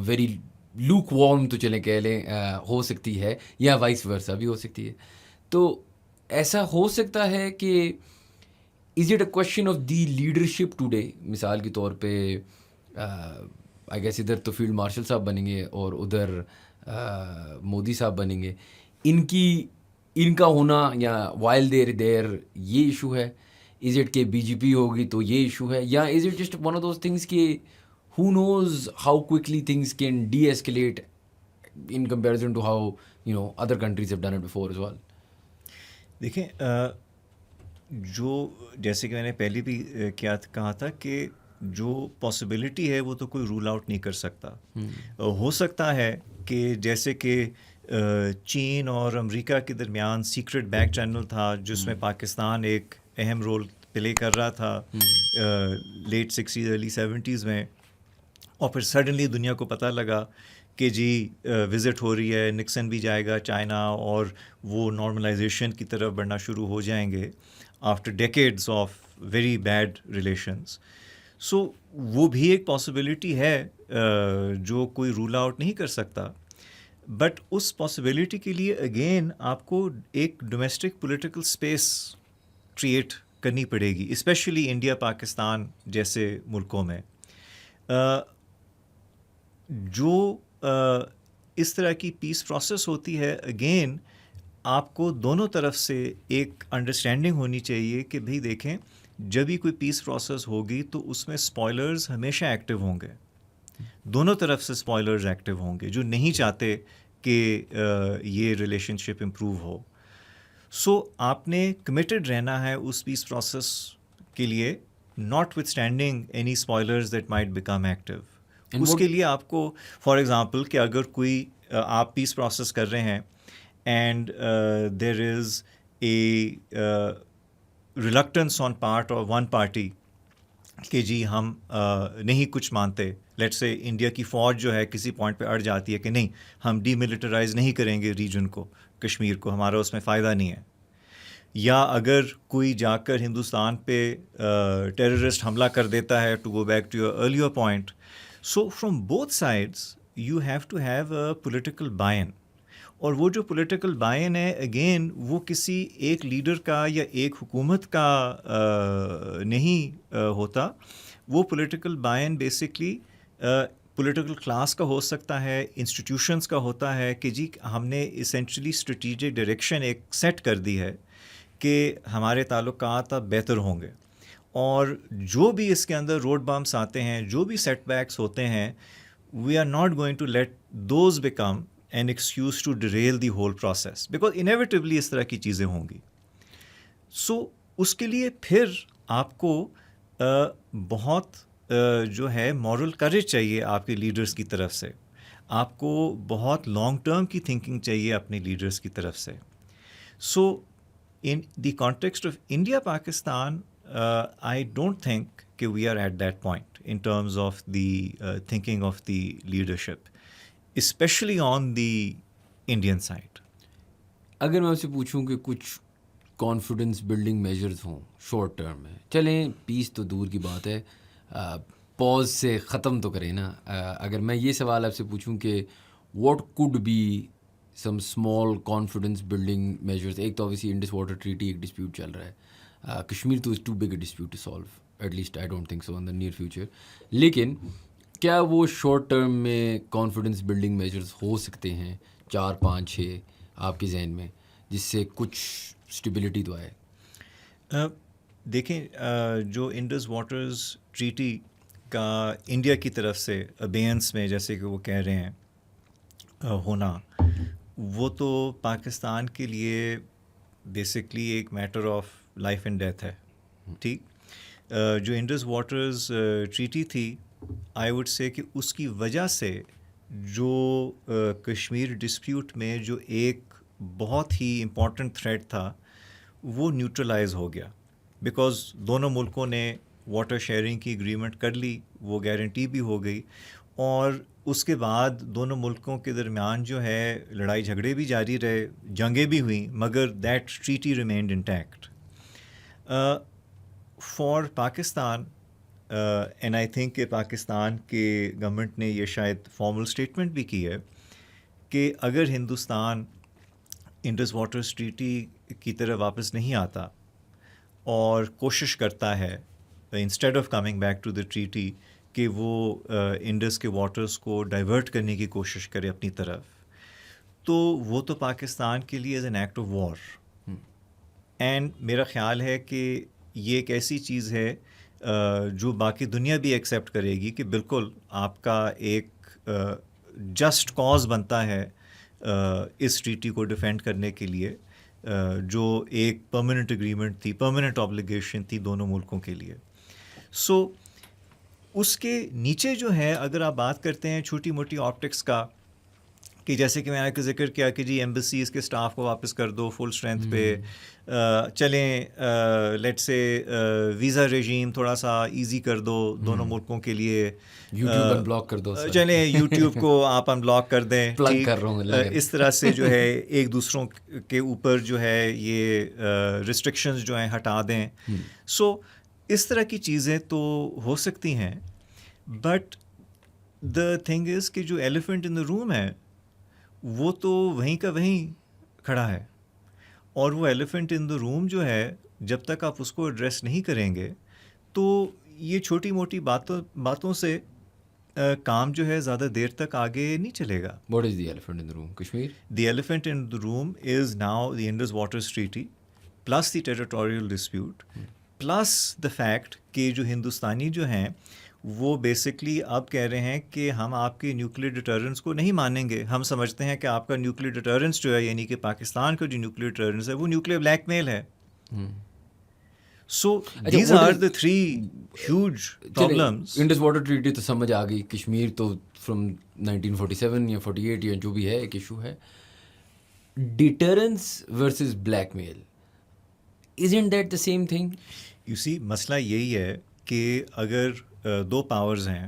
very lukewarm تو چلیں کہہ لیں ہو سکتی ہے، یا وائس ورسا بھی ہو سکتی ہے. تو ایسا ہو سکتا ہے کہ is it a question of the leadership today? مثال کے طور پہ آئی گیس ادھر تو فیلڈ مارشل صاحب بنیں گے اور ادھر مودی صاحب بنیں گے، ان کا ہونا یا وائل دیر یہ ایشو ہے. از اٹ کہ بی جے پی ہوگی تو یہ ایشو ہے، یا is it just one of those things کہ who knows how quickly things can de-escalate in comparison to how other countries have done it before as well. دیکھیں جو جیسے کہ میں نے پہلے بھی کہا تھا کہ جو پاسبلٹی ہے وہ تو کوئی رول آؤٹ نہیں کر سکتا. ہو سکتا ہے کہ جیسے کہ چین اور امریکہ کے درمیان سیکرٹ بیک چینل تھا جس میں پاکستان ایک اہم رول پلے کر رہا تھا لیٹ 60s ارلی 70s میں، اور پھر سڈنلی دنیا کو پتہ لگا کہ جی وزٹ ہو رہی ہے، نکسن بھی جائے گا چائنا، اور وہ نارملائزیشن کی طرف بڑھنا شروع ہو جائیں گے after decades of very bad relations. So وہ بھی ایک پاسبلٹی ہے جو کوئی رول آؤٹ نہیں کر سکتا. بٹ اس پاسبلٹی کے لیے اگین آپ کو ایک ڈومیسٹک پولیٹیکل اسپیس کریٹ کرنی پڑے گی، اسپیشلی انڈیا پاکستان جیسے ملکوں میں. جو اس طرح کی پیس پروسیس ہوتی ہے، اگین آپ کو دونوں طرف سے ایک انڈرسٹینڈنگ ہونی چاہیے کہ بھئی دیکھیں جب بھی کوئی پیس پروسیس ہوگی تو اس میں اسپوائلرز ہمیشہ ایکٹیو ہوں گے، دونوں طرف سے اسپوائلرز ایکٹیو ہوں گے جو نہیں چاہتے کہ یہ ریلیشن شپ امپروو ہو. سو آپ نے کمیٹڈ رہنا ہے اس پیس پروسیس کے لیے، notwithstanding any spoilers that might become active. اس کے لیے آپ کو فار ایگزامپل کہ اگر کوئی آپ پیس پروسیس کر رہے ہیں and there is a reluctance on part of one party کہ جی ہم نہیں کچھ مانتے، لیٹس سے انڈیا کی فوج جو ہے کسی پوائنٹ پہ اڑ جاتی ہے کہ نہیں ہم ڈی ملٹرائز نہیں کریں گے ریجن کو، کشمیر کو، ہمارا اس میں فائدہ نہیں ہے. یا اگر کوئی جا کر ہندوستان پہ ٹیررسٹ حملہ کر دیتا ہے، to go back to your earlier point. So from both sides you have to have a political buy-in, اور وہ جو پولیٹیکل بائی-ان ہے اگین وہ کسی ایک لیڈر کا یا ایک حکومت کا نہیں ہوتا. وہ پولیٹیکل بائی-ان بیسکلی پولیٹیکل کلاس کا ہو سکتا ہے، انسٹیٹیوشنس کا ہوتا ہے کہ جی ہم نے اسینشلی اسٹریٹجک ڈائریکشن ایک سیٹ کر دی ہے کہ ہمارے تعلقات اب بہتر ہوں گے، اور جو بھی اس کے اندر روڈ بمپس آتے ہیں، جو بھی سیٹ بیکس ہوتے ہیں، we are not going to let those become an excuse to derail the whole process, because inevitably اس طرح کی چیزیں ہوں گی. سو اس کے لیے پھر آپ کو بہت جو ہے مورل کریج چاہیے آپ کے لیڈرز کی طرف سے، آپ کو بہت لانگ ٹرم کی تھنکنگ چاہیے اپنے لیڈرز کی طرف سے. سو in the context of India Pakistan, I don't think that we are at that point in terms of the thinking of the leadership. Especially on the Indian side. اگر میں آپ سے پوچھوں کہ کچھ کانفیڈنس بلڈنگ میجرز ہوں شارٹ ٹرم میں، چلیں پیس تو دور کی بات ہے، پاز سے ختم تو کریں نا. اگر میں یہ سوال آپ سے پوچھوں کہ what could be some small confidence building measures. ایک تو اوبیسلی انڈس واٹر ٹریٹی ایک ڈسپیوٹ چل رہا ہے، کشمیر تو is too big a dispute to solve, at least I don't think so in the near future. لیکن کیا وہ شارٹ ٹرم میں کانفیڈنس بلڈنگ میجرز ہو سکتے ہیں 4 5 6 آپ کے ذہن میں، جس سے کچھ اسٹیبلٹی تو آئے؟ دیکھیں جو انڈس واٹرز ٹریٹی کا انڈیا کی طرف سے ابینس میں جیسے کہ وہ کہہ رہے ہیں ہونا، وہ تو پاکستان کے لیے بیسکلی ایک matter of life and death ہے. ٹھیک، جو انڈس واٹرز ٹریٹی تھی، آئی وڈ سے کہ اس کی وجہ سے جو کشمیر ڈسپیوٹ میں جو ایک بہت ہی امپورٹنٹ تھریڈ تھا وہ نیوٹرلائز ہو گیا، بیکاز دونوں ملکوں نے واٹر شیئرنگ کی اگریمنٹ کر لی، وہ گارنٹی بھی ہو گئی، اور اس کے بعد دونوں ملکوں کے درمیان جو ہے لڑائی جھگڑے بھی جاری رہے، جنگیں بھی ہوئیں، مگر that treaty remained intact. For Pakistan and I think کہ پاکستان کے گورنمنٹ نے یہ شاید فارمل اسٹیٹمنٹ بھی کی ہے کہ اگر ہندوستان انڈس واٹرز ٹریٹی کی طرح واپس نہیں آتا اور کوشش کرتا ہے instead of coming back to the treaty کہ وہ انڈس کے واٹرز کو ڈائیورٹ کرنے کی کوشش کرے اپنی طرف، تو وہ تو پاکستان کے لیے as an act of war. And میرا خیال ہے کہ یہ ایک ایسی چیز ہے جو باقی دنیا بھی ایکسیپٹ کرے گی کہ بالکل آپ کا ایک جسٹ کاز بنتا ہے اس ٹریٹی کو ڈیفینڈ کرنے کے لیے، جو ایک پرماننٹ اگریمنٹ تھی، پرماننٹ آبلیگیشن تھی دونوں ملکوں کے لیے. سو اس کے نیچے جو ہے اگر آپ بات کرتے ہیں چھوٹی موٹی آپٹکس کا، کہ جیسے کہ میں نے ذکر کیا کہ جی ایمبیسیز کے سٹاف کو واپس کر دو فل اسٹرینتھ پہ، چلیں لیٹ سے ویزا ریجیم تھوڑا سا ایزی کر دو دونوں ملکوں کے لیے، یوٹیوب ان بلاک کر دو، چلیں یوٹیوب کو آپ ان بلاک کر دیں، پلگ کر رہا ہوں. اس طرح سے جو ہے ایک دوسروں کے اوپر جو ہے یہ ریسٹرکشنز جو ہیں ہٹا دیں. سو اس طرح کی چیزیں تو ہو سکتی ہیں، بٹ دا تھنگ از کہ جو ایلیفنٹ ان دا روم ہے وہ تو وہیں کا وہیں کھڑا ہے، اور وہ ایلیفنٹ ان دا روم جو ہے جب تک آپ اس کو ایڈریس نہیں کریں گے تو یہ چھوٹی موٹی باتوں سے کام جو ہے زیادہ دیر تک آگے نہیں چلے گا. What is the elephant in the room? Kashmir. The elephant in the room is now the Indus Waters Treaty plus the territorial dispute plus the fact کہ جو ہندوستانی جو ہیں وہ بیسکلی اب کہہ رہے ہیں کہ ہم آپ کے نیوکلیئر ڈیٹررنس کو نہیں مانیں گے. ہم سمجھتے ہیں کہ آپ کا نیوکلیئر ڈیٹررنس جو ہے، یعنی کہ پاکستان کا جو نیوکلیئر ڈیٹررنس ہے، وہ نیوکلیئر بلیک میل ہے. So these are the 3 huge problems. Indus water treaty تو سمجھ آ گئی، کشمیر تو فرام 1947 یا 48 یا جو بھی ہے ایک ایشو ہے. Deterrence versus blackmail, isn't that the same thing? You see مسئلہ یہی ہے کہ اگر 2 پاورز ہیں،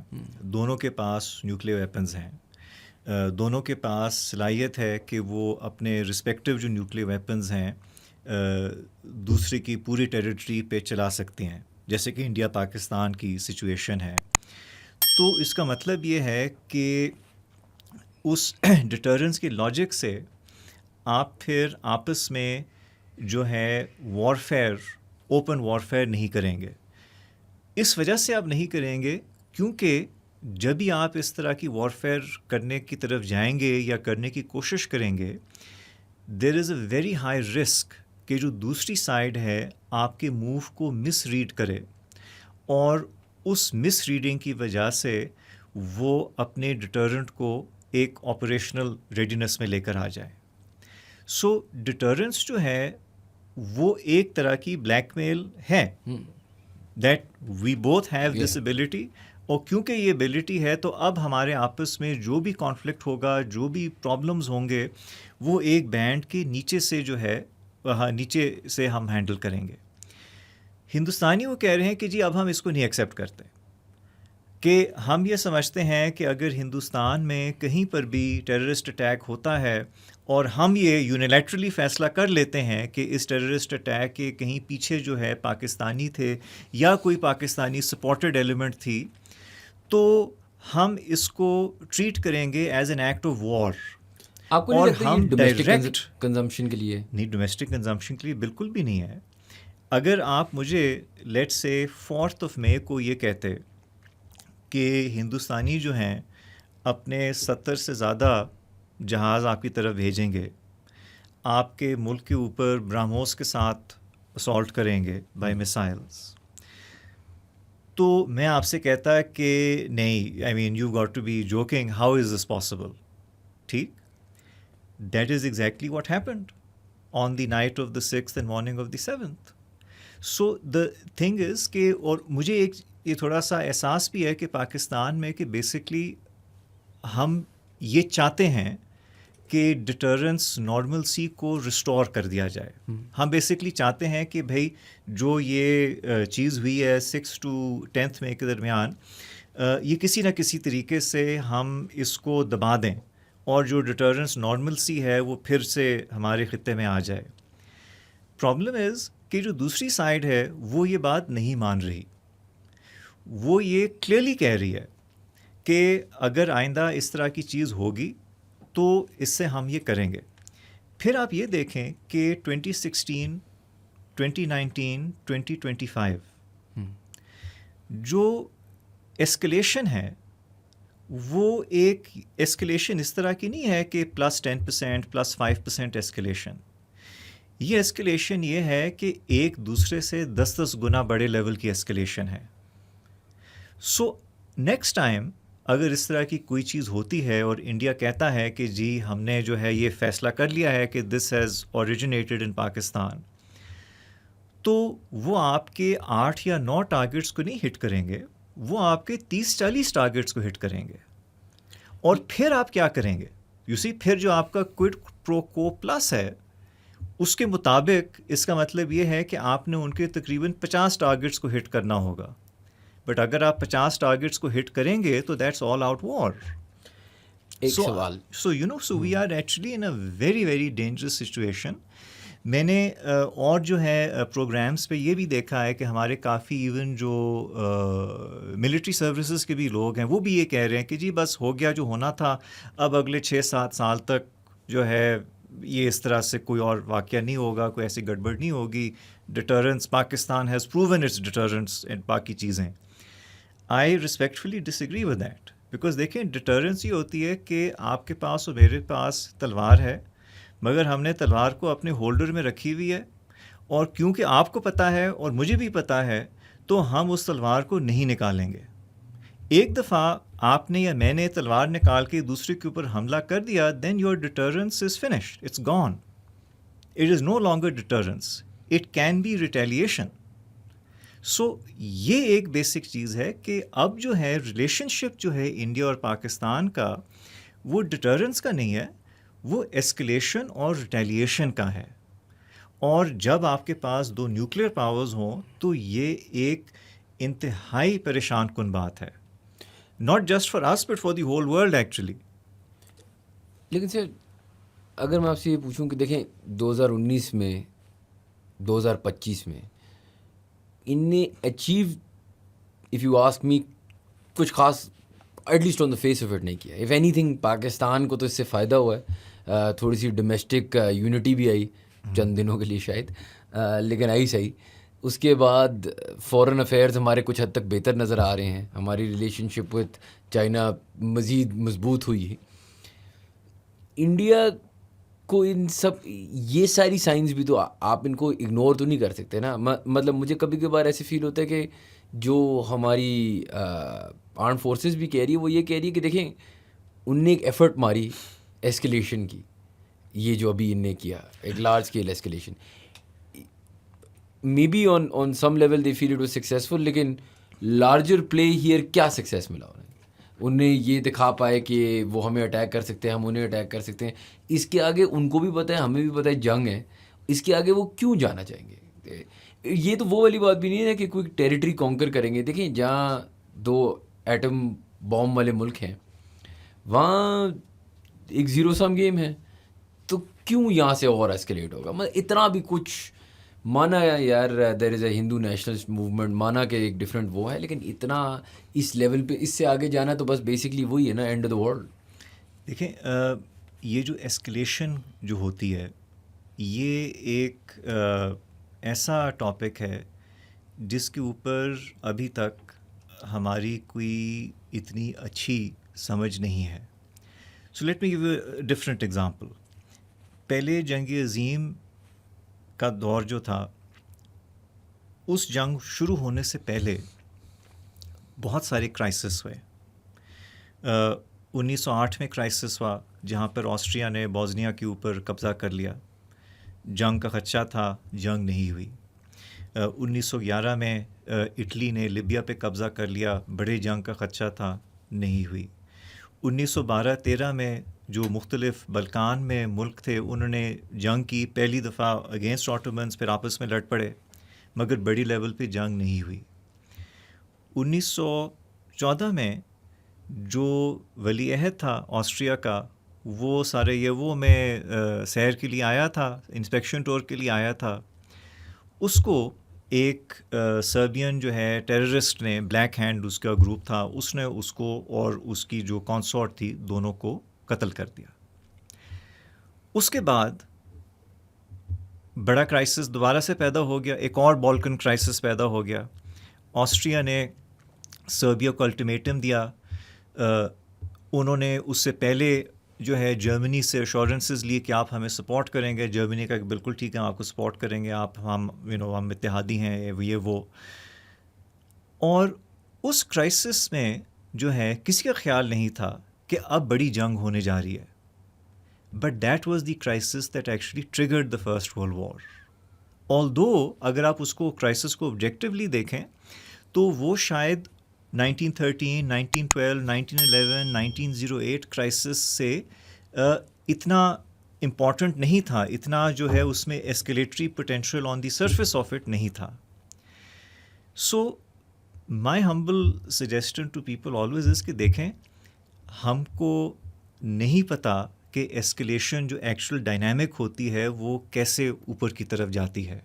دونوں کے پاس نیوکلیئر ویپنز ہیں، دونوں کے پاس صلاحیت ہے کہ وہ اپنے رسپیکٹیو جو نیوکلیئر ویپنز ہیں دوسرے کی پوری ٹیریٹری پہ چلا سکتے ہیں، جیسے کہ انڈیا پاکستان کی سچویشن ہے، تو اس کا مطلب یہ ہے کہ اس ڈیٹررنس کے لاجک سے آپ پھر آپس میں جو ہے وارفیئر، اوپن وارفیئر نہیں کریں گے. اس وجہ سے آپ نہیں کریں گے کیونکہ جب بھی آپ اس طرح کی وارفیئر کرنے کی طرف جائیں گے یا کرنے کی کوشش کریں گے، دیر از اے ویری ہائی رسک کہ جو دوسری سائڈ ہے آپ کے موو کو مس ریڈ کرے، اور اس مس ریڈنگ کی وجہ سے وہ اپنے ڈیٹررنٹ کو ایک آپریشنل ریڈینس میں لے کر آ جائے. سو ڈیٹررنس جو ہے وہ ایک طرح کی بلیک میل ہے، that we both have this ability, اور کیونکہ یہ ایبلٹی ہے تو اب ہمارے آپس میں جو بھی کانفلکٹ ہوگا، جو بھی پرابلمز ہوں گے، وہ ایک بینڈ کے نیچے سے جو ہے نیچے سے ہم ہینڈل کریں گے. ہندوستانی وہ کہہ رہے ہیں کہ جی اب ہم اس کو نہیں ایکسیپٹ کرتے. کہ ہم یہ سمجھتے ہیں کہ اگر ہندوستان میں کہیں پر بھی ٹیررسٹ اٹیک ہوتا ہے اور ہم یہ یونیلیٹرلی فیصلہ کر لیتے ہیں کہ اس ٹیررسٹ اٹیک کے کہیں پیچھے جو ہے پاکستانی تھے یا کوئی پاکستانی سپورٹڈ ایلیمنٹ تھی، تو ہم اس کو ٹریٹ کریں گے as an act of war. آپ کو نہیں اور لگتا ہم یہ ڈومیسٹک ڈائریکٹ کنزمپشن کے لیے؟ نہیں، ڈومیسٹک کنزمپشن کے لیے بالکل بھی نہیں ہے. اگر آپ مجھے لیٹ سے 4 مئی کو یہ کہتے کہ ہندوستانی جو ہیں اپنے 70 سے زیادہ جہاز آپ کی طرف بھیجیں گے، آپ کے ملک کے اوپر برہموس کے ساتھ اسالٹ کریں گے بائی میسائلز، تو میں آپ سے کہتا کہ نہیں، I mean you got to be joking, how is this possible? ٹھیک، that is exactly what happened on the night of the 6th and morning of the 7th. So the thing is کہ، اور مجھے ایک یہ تھوڑا سا احساس بھی ہے کہ پاکستان میں کہ بیسکلی ہم یہ چاہتے ہیں کہ ڈٹرنس نارمل سی کو ریسٹور کر دیا جائے. ہم بیسکلی چاہتے ہیں کہ بھائی جو یہ چیز ہوئی ہے 6 to 10 مئی کے درمیان، یہ کسی نہ کسی طریقے سے ہم اس کو دبا دیں اور جو ڈٹرنس نارمل سی ہے وہ پھر سے ہمارے خطے میں آ جائے. پرابلم از کہ جو دوسری سائڈ ہے وہ یہ بات نہیں مان رہی. وہ یہ کلیئرلی کہہ رہی ہے کہ اگر آئندہ اس طرح کی چیز ہوگی تو اس سے ہم یہ کریں گے. پھر آپ یہ دیکھیں کہ 2016، 2019، 2025 جو ایسکلیشن ہے وہ ایک ایسکلیشن اس طرح کی نہیں ہے کہ +10%، +5% ایسکلیشن. یہ ایسکلیشن یہ ہے کہ ایک دوسرے سے 10 گنا بڑے لیول کی ایسکلیشن ہے. سو نیکسٹ ٹائم اگر اس طرح کی کوئی چیز ہوتی ہے اور انڈیا کہتا ہے کہ جی ہم نے جو ہے یہ فیصلہ کر لیا ہے کہ دس ہیز اوریجنیٹڈ ان پاکستان، تو وہ آپ کے 8 یا 9 ٹارگٹس کو نہیں ہٹ کریں گے، وہ آپ کے 30-40 ٹارگٹس کو ہٹ کریں گے. اور پھر آپ کیا کریں گے؟ یو سی، پھر جو آپ کا کوئڈ پرو کو پلس ہے اس کے مطابق اس کا مطلب یہ ہے کہ آپ نے ان کے تقریباً 50 ٹارگٹس کو ہٹ کرنا ہوگا. بٹ اگر آپ 50 ٹارگٹس کو ہٹ کریں گے تو دیٹس آل آؤٹ وار. ایک سوال، so we are actually in a very very dangerous situation. میں نے اور جو ہے پروگرامس پہ یہ بھی دیکھا ہے کہ ہمارے کافی ایون جو ملٹری سروسز کے بھی لوگ ہیں وہ بھی یہ کہہ رہے ہیں کہ جی بس ہو گیا جو ہونا تھا، اب اگلے 6-7 سال تک جو ہے یہ اس طرح سے کوئی اور واقعہ نہیں ہوگا، کوئی ایسی گڑبڑ نہیں ہوگی. Deterrence, Pakistan has proven its deterrence and باقی چیزیں. I respectfully disagree with that, because دیکھیں ڈٹرنس یہ ہوتی ہے کہ آپ کے پاس اور میرے پاس تلوار ہے، مگر ہم نے تلوار کو اپنے ہولڈر میں رکھی ہوئی ہے، اور کیونکہ آپ کو پتہ ہے اور مجھے بھی پتہ ہے تو ہم اس تلوار کو نہیں نکالیں گے. ایک دفعہ آپ نے یا میں نے تلوار نکال کے دوسرے کے اوپر حملہ کر دیا، then your deterrence is finished, it's gone. It is no longer deterrence, it can be retaliation. So یہ ایک بیسک چیز ہے کہ اب جو ہے ریلیشن شپ جو ہے انڈیا اور پاکستان کا، وہ ڈٹرنس کا نہیں ہے، وہ ایسکلیشن اور ریٹیلیشن کا ہے. اور جب آپ کے پاس 2 نیوکلیئر پاورز ہوں تو یہ ایک انتہائی پریشان کن بات ہے، not just for us but for the whole world actually. لیکن سر اگر میں آپ سے یہ پوچھوں کہ دیکھیں 2019 میں 2025 میں ان نے achieve, if you ask me, کچھ خاص at least on the face of it نہیں کیا. اف اینی تھنگ پاکستان کو تو اس سے فائدہ ہوا ہے، تھوڑی سی ڈومیسٹک یونٹی بھی آئی چند دنوں کے لیے شاید، لیکن آئی صحیح. اس کے بعد فورن افیئرز ہمارے کچھ حد تک بہتر نظر آ رہے ہیں، ہماری ریلیشن شپ وتھ چائنا مزید مضبوط ہوئی ہے. انڈیا کو ان سب یہ ساری سائنس بھی تو آپ ان کو اگنور تو نہیں کر سکتے نا. مطلب مجھے کبھی کبھار ایسے فیل ہوتا ہے کہ جو ہماری آرم فورسز بھی کہہ رہی ہے وہ یہ کہہ رہی ہے کہ دیکھیں ان نے ایک ایفرٹ ماری ایسکلیشن کی، یہ جو ابھی ان نے کیا ایک large scale escalation, maybe on some level they feel it was successful, لیکن لارجر پلے ہیئر کیا سکسیس ملا انہیں؟ ان نے یہ دکھا پائے کہ وہ ہمیں اٹیک کر سکتے ہیں، ہم انہیں اٹیک کر سکتے ہیں. اس کے آگے ان کو بھی پتہ ہے، ہمیں بھی پتہ ہے جنگ ہے، اس کے آگے وہ کیوں جانا چاہیں گے؟ یہ تو وہ والی بات بھی نہیں ہے کہ کوئی ٹیریٹری کانکر کریں گے. دیکھیں جہاں 2 ایٹم بام والے ملک ہیں, وہاں ایک زیرو سم گیم ہے, تو کیوں یہاں سے اور ایسکلیٹ ہوگا؟ مطلب اتنا بھی کچھ مانا یار دیر از اے ہندو نیشنلسٹ موومنٹ, مانا کہ ایک ڈفرینٹ وہ ہے, لیکن اتنا اس لیول پہ اس سے آگے جانا تو بس بیسکلی وہی ہے نا, اینڈ آف دا ورلڈ. دیکھیں یہ جو ایسکلیشن جو ہوتی ہے یہ ایک ایسا ٹاپک ہے جس کے اوپر ابھی تک ہماری کوئی اتنی اچھی سمجھ نہیں ہے. So let me give a different example. پہلے جنگ عظیم کا دور جو تھا, اس جنگ شروع ہونے سے پہلے بہت سارے کرائسس ہوئے. 1908 میں کرائسس ہوا جہاں پر آسٹریا نے بوسنیا کے اوپر قبضہ کر لیا. جنگ کا خدشہ تھا, جنگ نہیں ہوئی. 1911 میں اٹلی نے لیبیا پہ قبضہ کر لیا, بڑے جنگ کا خدشہ تھا, نہیں ہوئی. 1912-13 میں جو مختلف بلکان میں ملک تھے انہوں نے جنگ کی, پہلی دفعہ اگینسٹ آٹومنس, پھر آپس میں لڑ پڑے, مگر بڑی لیول پہ جنگ نہیں ہوئی. 1914 میں جو ولی عہد تھا آسٹریا کا, وہ سارایوو میں سیر کے لیے آیا تھا, انسپیکشن ٹور کے لیے آیا تھا. اس کو ایک سربین جو ہے ٹیررسٹ نے, بلیک ہینڈ اس کا گروپ تھا, اس نے اس کو اور اس کی جو کانسورٹ تھی دونوں کو قتل کر دیا. اس کے بعد بڑا کرائسس دوبارہ سے پیدا ہو گیا, ایک اور بالکن کرائسس پیدا ہو گیا. آسٹریا نے سربیا کو الٹیمیٹم دیا. انہوں نے اس سے پہلے جو ہے جرمنی سے ایشورنسز لیے کہ آپ ہمیں سپورٹ کریں گے. جرمنی کا بالکل ٹھیک ہے, ہم آپ کو سپورٹ کریں گے, آپ ہم ہم اتحادی ہیں, یہ وہ. اور اس کرائسس میں جو ہے کسی کا خیال نہیں تھا کہ اب بڑی جنگ ہونے جا رہی ہے. But that was the crisis that actually triggered the first world war. Although اگر آپ اس کو کرائسس کو آبجیکٹیولی دیکھیں تو وہ شاید 1913, 1912, 1911, 1908 کرائسس سے اتنا امپورٹنٹ نہیں تھا, اتنا جو ہے اس میں escalatory potential on the surface of it نہیں تھا. So my humble suggestion to people always is کہ دیکھیں, ہم کو نہیں پتہ کہ ایسکلیشن جو ایکچوئل ڈائنامک ہوتی ہے وہ کیسے اوپر کی طرف جاتی ہے.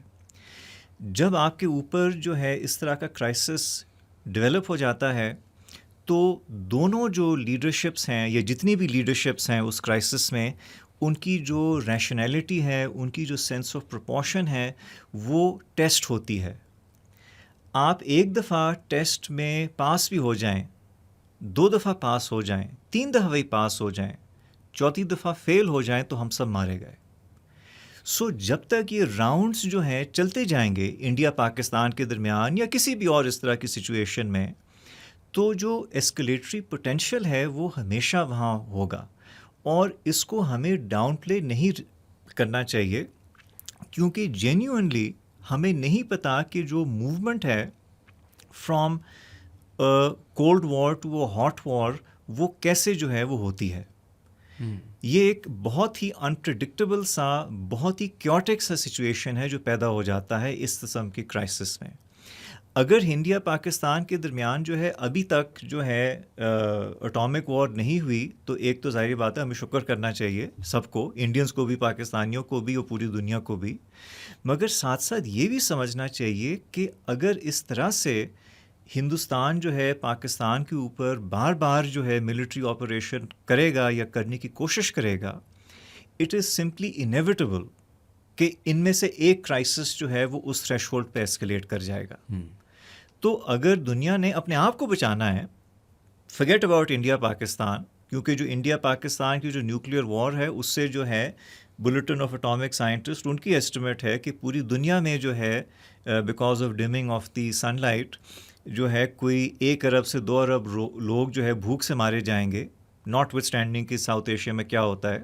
جب آپ کے اوپر جو ہے اس طرح کا کرائسس ڈیولپ ہو جاتا ہے تو دونوں جو لیڈرشپس ہیں یا جتنی بھی لیڈرشپس ہیں اس کرائسس میں, ان کی جو ریشنلٹی ہے, ان کی جو سینس آف پروپورشن ہے, وہ ٹیسٹ ہوتی ہے. آپ ایک دفعہ ٹیسٹ میں پاس بھی ہو جائیں, 2 دفعہ پاس ہو جائیں, 3 دفعہ بھی پاس ہو جائیں, 4تھی دفعہ فیل ہو جائیں تو ہم سب مارے گئے. سو جب تک یہ راؤنڈز جو ہیں چلتے جائیں گے انڈیا پاکستان کے درمیان یا کسی بھی اور اس طرح کی سچویشن میں, تو جو ایسکلیٹری پوٹینشیل ہے وہ ہمیشہ وہاں ہوگا. اور اس کو ہمیں ڈاؤن پلے نہیں کرنا چاہیے, کیونکہ جینیونلی ہمیں نہیں پتا کہ جو موومنٹ ہے from cold war to a hot war وہ کیسے جو ہے وہ ہوتی ہے. یہ ایک بہت ہی انپریڈکٹیبل سا, بہت ہی کیوٹک سا سچویشن ہے جو پیدا ہو جاتا ہے اس قسم کی کرائسس میں. اگر انڈیا پاکستان کے درمیان جو ہے ابھی تک جو ہے اٹامک وار نہیں ہوئی تو ایک تو ظاہری بات ہے ہمیں شکر کرنا چاہیے سب کو, انڈینز کو بھی, پاکستانیوں کو بھی اور پوری دنیا کو بھی. مگر ساتھ ساتھ یہ بھی سمجھنا چاہیے کہ اگر اس طرح سے ہندوستان جو ہے پاکستان کے اوپر بار بار جو ہے ملٹری آپریشن کرے گا یا کرنے کی کوشش کرے گا, اٹ از سمپلی انیویٹیبل کہ ان میں سے ایک کرائسس جو ہے وہ اس تھریش ہولڈ پہ ایسکلیٹ کر جائے گا. تو اگر دنیا نے اپنے آپ کو بچانا ہے, فرگیٹ اباؤٹ انڈیا پاکستان, کیونکہ جو انڈیا پاکستان کی جو نیوکلیئر وار ہے اس سے جو ہے بلیٹن آف اٹامک سائنٹسٹ ان کی ایسٹیمیٹ ہے کہ پوری دنیا میں جو ہے because of dimming of the sunlight جو ہے کوئی 1 ارب سے 2 ارب لوگ جو ہے بھوک سے مارے جائیں گے, ناٹ وتھ اسٹینڈنگ کہ ساؤتھ ایشیا میں کیا ہوتا ہے.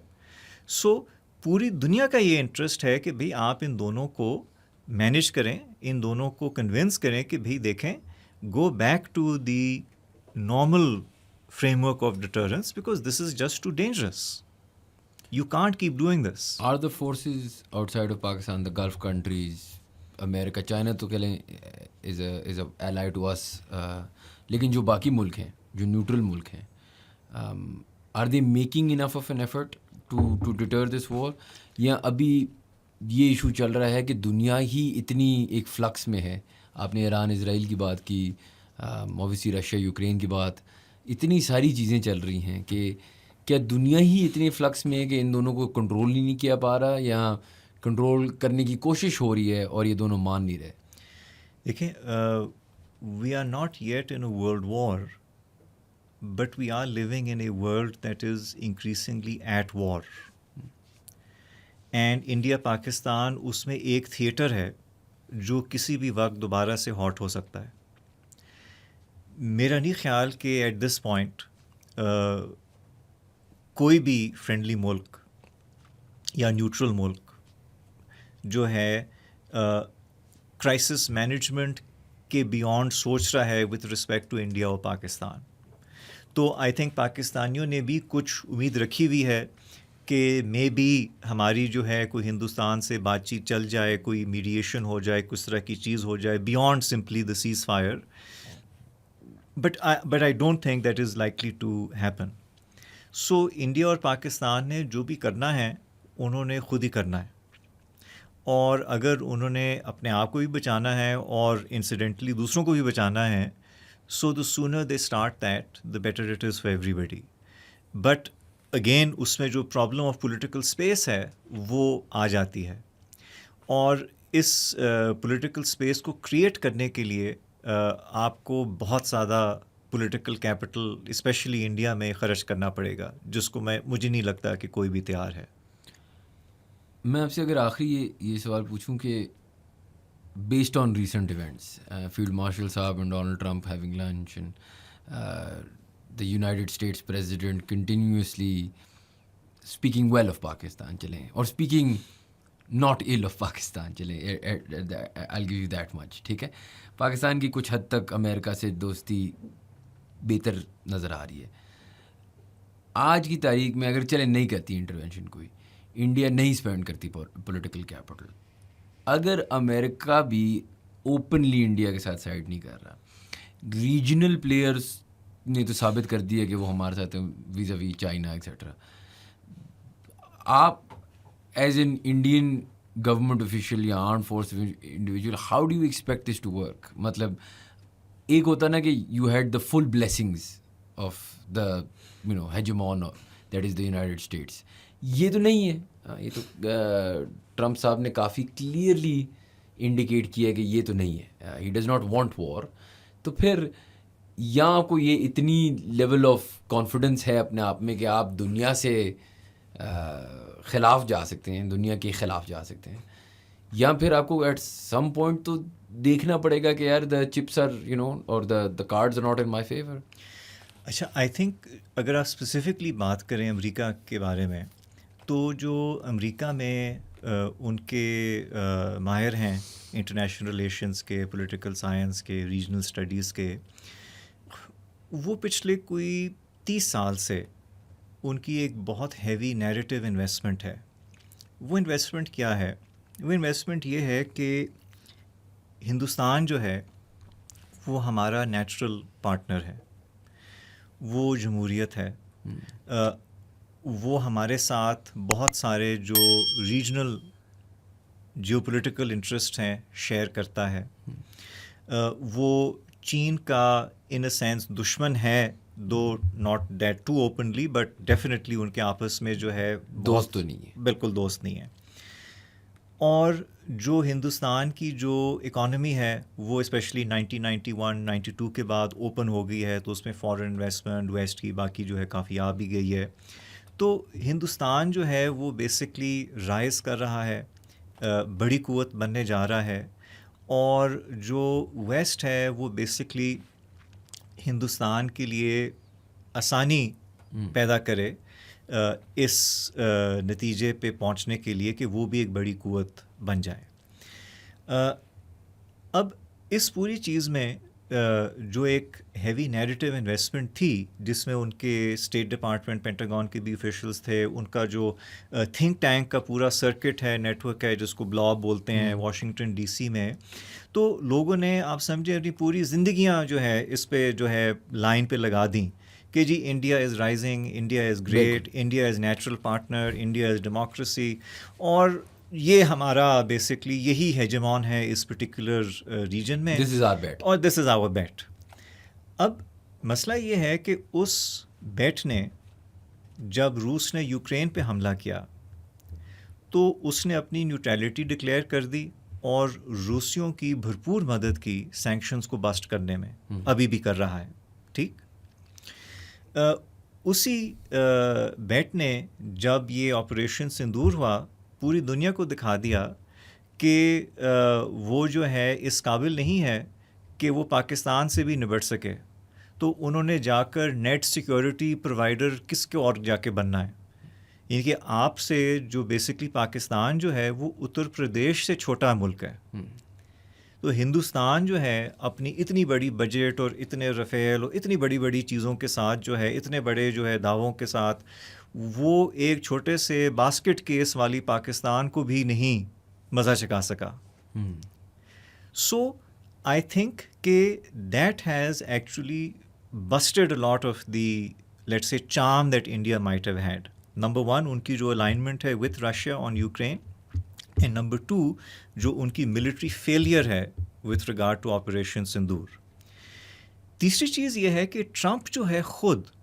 سو پوری دنیا کا یہ انٹرسٹ ہے کہ بھئی آپ ان دونوں کو مینیج کریں, ان دونوں کو کنونس کریں کہ بھئی دیکھیں go back to the normal framework of deterrence, because this is just too dangerous. You can't keep doing this. Are the forces outside of Pakistan, the Gulf countries, America, China تو کہہ لیں is a ally to us, لیکن جو باقی ملک ہیں جو نیوٹرل ملک ہیں, are they making enough of an effort to deter this war, یا ابھی یہ ایشو چل رہا ہے کہ دنیا ہی اتنی ایک فلکس میں ہے؟ آپ نے ایران اسرائیل کی بات کی, اوبیسلی رشیا یوکرین کی بات, اتنی ساری چیزیں چل رہی ہیں کہ کیا دنیا ہی اتنی فلکس میں ہے کہ ان دونوں کو کنٹرول ہی نہیں کیا پا رہا, یا کنٹرول کرنے کی کوشش ہو رہی ہے اور یہ دونوں مان نہیں رہے؟ دیکھیں, we are not yet in a world war, but we are living in a world that is increasingly at war, and India Pakistan اس میں ایک تھیٹر ہے جو کسی بھی وقت دوبارہ سے ہاٹ ہو سکتا ہے. میرا نہیں خیال کہ ایٹ دس پوائنٹ کوئی بھی فرینڈلی ملک یا نیوٹرل ملک جو ہے کرائسس مینجمنٹ کے بیونڈ سوچ رہا ہے وتھ رسپیکٹ ٹو انڈیا اور پاکستان. تو آئی تھنک پاکستانیوں نے بھی کچھ امید رکھی ہوئی ہے کہ مے بی ہماری جو ہے کوئی ہندوستان سے بات چیت چل جائے, کوئی میڈیشن ہو جائے, کس طرح کی چیز ہو جائے beyond simply the ceasefire, but I don't think that is likely to happen. So India اور پاکستان نے جو بھی کرنا ہے انہوں نے خود ہی کرنا ہے, اور اگر انہوں نے اپنے آپ کو بھی بچانا ہے اور انسیڈنٹلی دوسروں کو بھی بچانا ہے, so the sooner they start that the better it is for everybody. But again اس میں جو پرابلم آف پولیٹیکل اسپیس ہے وہ آ جاتی ہے, اور اس پولیٹیکل اسپیس کو کریٹ کرنے کے لیے آپ کو بہت زیادہ پولیٹیکل کیپٹل اسپیشلی انڈیا میں خرچ کرنا پڑے گا, جس کو مجھے نہیں لگتا کہ کوئی بھی تیار ہے. میں آپ سے اگر آخری یہ سوال پوچھوں کہ based on recent events, field marshal صاحب and Donald Trump having lunch, and the United States president continuously speaking well of Pakistan, چلیں, اور speaking not ill of Pakistan, چلیں, I give you that much, ٹھیک ہے, پاکستان کی کچھ حد تک امریکہ سے دوستی بہتر نظر آ رہی ہے. آج کی تاریخ میں اگر چلیں نہیں کرتی انٹروینشن کوئی, انڈیا نہیں اسپینڈ کرتی پولیٹیکل کیپٹل, اگر امریکہ بھی اوپنلی انڈیا کے ساتھ سائڈ نہیں کر رہا, ریجنل پلیئرز نے تو ثابت کر دیا کہ وہ ہمارے ساتھ ویزا وی چائنا ایکسیٹرا, آپ as an Indian government official یا armed force individual, how do you expect this to work? مطلب ایک ہوتا نا کہ you had the full blessings of the hegemon that is the United States, یہ تو نہیں ہے. یہ تو ٹرمپ صاحب نے کافی کلیئرلی انڈیکیٹ کیا کہ یہ تو نہیں ہے, ہی ڈز ناٹ وانٹ وار. تو پھر یا آپ کو یہ اتنی لیول آف کانفیڈنس ہے اپنے آپ میں کہ آپ دنیا سے خلاف جا سکتے ہیں, دنیا کے خلاف جا سکتے ہیں, یا پھر آپ کو ایٹ سم پوائنٹ تو دیکھنا پڑے گا کہ یار دا چپس آر اور the cards are not in my favour. اچھا, آئی تھنک اگر آپ اسپیسیفکلی بات کریں امریکہ کے بارے میں, تو جو امریکہ میں ان کے ماہر ہیں انٹرنیشنل ریلیشنز کے, پولیٹیکل سائنس کے, ریجنل اسٹڈیز کے, وہ پچھلے کوئی 30 سال سے ان کی ایک بہت ہیوی نیریٹو انویسٹمنٹ ہے. وہ انویسٹمنٹ کیا ہے؟ وہ انویسٹمنٹ یہ ہے کہ ہندوستان جو ہے وہ ہمارا نیچرل پارٹنر ہے, وہ جمہوریت ہے, وہ ہمارے ساتھ بہت سارے جو ریجنل جیو پولیٹیکل انٹرسٹ ہیں شیئر کرتا ہے. وہ چین کا ان اے سینس دشمن ہے, though not that too openly, but definitely ان کے آپس میں جو ہے دوست تو نہیں ہے, بالکل دوست نہیں ہے. اور جو ہندوستان کی جو اکانومی ہے وہ اسپیشلی 1991-92 کے بعد اوپن ہو گئی ہے, تو اس میں فارن انویسٹمنٹ ویسٹ کی باقی جو ہے کافی آ بھی گئی ہے. تو ہندوستان جو ہے وہ بیسکلی رائز کر رہا ہے, بڑی قوت بننے جا رہا ہے, اور جو ویسٹ ہے وہ بیسکلی ہندوستان کے لیے آسانی پیدا کرے اس نتیجے پہ پہنچنے کے لیے کہ وہ بھی ایک بڑی قوت بن جائے. اب اس پوری چیز میں جو ایک ہیوی نیریٹو انویسٹمنٹ تھی جس میں ان کے اسٹیٹ ڈپارٹمنٹ پینٹاگون کے بھی آفیشلز تھے, ان کا جو تھنک ٹینک کا پورا سرکٹ ہے, نیٹ ورک ہے جس کو بلاب بولتے ہیں واشنگٹن ڈی سی میں, تو لوگوں نے آپ سمجھے اپنی پوری زندگیاں جو ہے اس پہ جو ہے لائن پہ لگا دیں کہ جی India is rising, India is great, India is natural partner, India is democracy, اور یہ ہمارا بیسکلی یہی ہیجمون ہے اس پرٹیکولر ریجن میں, دس از آور بیٹ, اور دس از آور بیٹ. اب مسئلہ یہ ہے کہ اس بیٹ نے جب روس نے یوکرین پہ حملہ کیا تو اس نے اپنی نیوٹرلٹی ڈکلیئر کر دی اور روسیوں کی بھرپور مدد کی سینکشنز کو بسٹ کرنے میں, ابھی بھی کر رہا ہے. ٹھیک, اسی بیٹ نے جب یہ آپریشن سندور ہوا پوری دنیا کو دکھا دیا کہ وہ جو ہے اس قابل نہیں ہے کہ وہ پاکستان سے بھی نبٹ سکے, تو انہوں نے جا کر نیٹ سیکیورٹی پرووائڈر کس کے اور جا کے بننا ہے, یعنی کہ آپ سے جو بیسکلی پاکستان جو ہے وہ اتر پردیش سے چھوٹا ملک ہے, تو ہندوستان جو ہے اپنی اتنی بڑی بجٹ اور اتنے رفیل اور اتنی بڑی بڑی چیزوں کے ساتھ جو ہے, اتنے بڑے جو ہے دعووں کے ساتھ, وہ ایک چھوٹے سے باسکٹ کیس والی پاکستان کو بھی نہیں مزہ چکھا سکا. سو آئی تھنک کہ that has actually busted a lot of the let's say charm that India might have had. Number one, ان کی جو الائنمنٹ ہے with Russia on Ukraine, and number two, جو ان کی ملٹری فیلئر ہے with regard to operation Sindoor. تیسری چیز یہ ہے کہ ٹرمپ جو ہے خود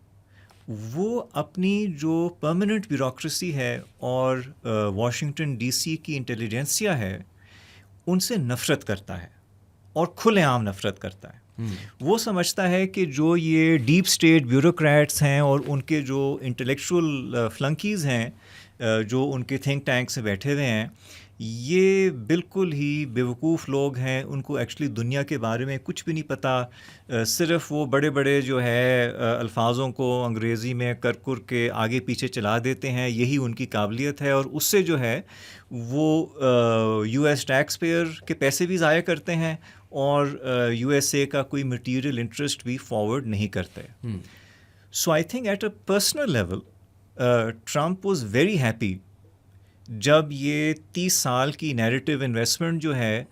وہ اپنی جو پرماننٹ بیوروکریسی ہے اور واشنگٹن ڈی سی کی انٹیلیجنسیا ہے ان سے نفرت کرتا ہے, اور کھلے عام نفرت کرتا ہے. وہ سمجھتا ہے کہ جو یہ ڈیپ اسٹیٹ بیوروکریٹس ہیں اور ان کے جو انٹلیکچوئل فلنکیز ہیں جو ان کے تھنک ٹینک سے بیٹھے ہوئے ہیں, یہ بالکل ہی بیوقوف لوگ ہیں, ان کو ایکچولی دنیا کے بارے میں کچھ بھی نہیں پتہ, صرف وہ بڑے بڑے جو ہے الفاظوں کو انگریزی میں کر کے آگے پیچھے چلا دیتے ہیں, یہی ان کی قابلیت ہے, اور اس سے جو ہے وہ یو ایس ٹیکس پیئر کے پیسے بھی ضائع کرتے ہیں اور یو ایس اے کا کوئی مٹیریل انٹرسٹ بھی فارورڈ نہیں کرتے. So I think at a personal level Trump was very happy جب یہ 30 سال کی نیریٹو انویسٹمنٹ جو ہے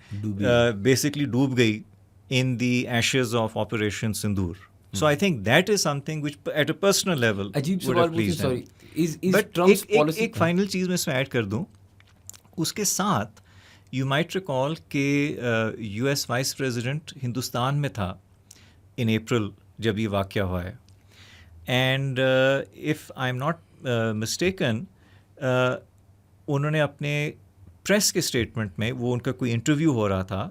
بیسکلی ڈوب گئی in the ashes of operation Sindoor. So I think that is something which at a personal level عجیب سوال پوچھیں, سوری, بٹ ایک فائنل چیز میں اس میں ایڈ کر دوں, اس کے ساتھ یو مائٹ ریکال کہ U S vice president Hindustan میں تھا ان اپریل جب یہ واقعہ ہوا ہے, and if I am not mistaken انہوں نے اپنے پریس کے اسٹیٹمنٹ میں, وہ ان کا کوئی انٹرویو ہو رہا تھا,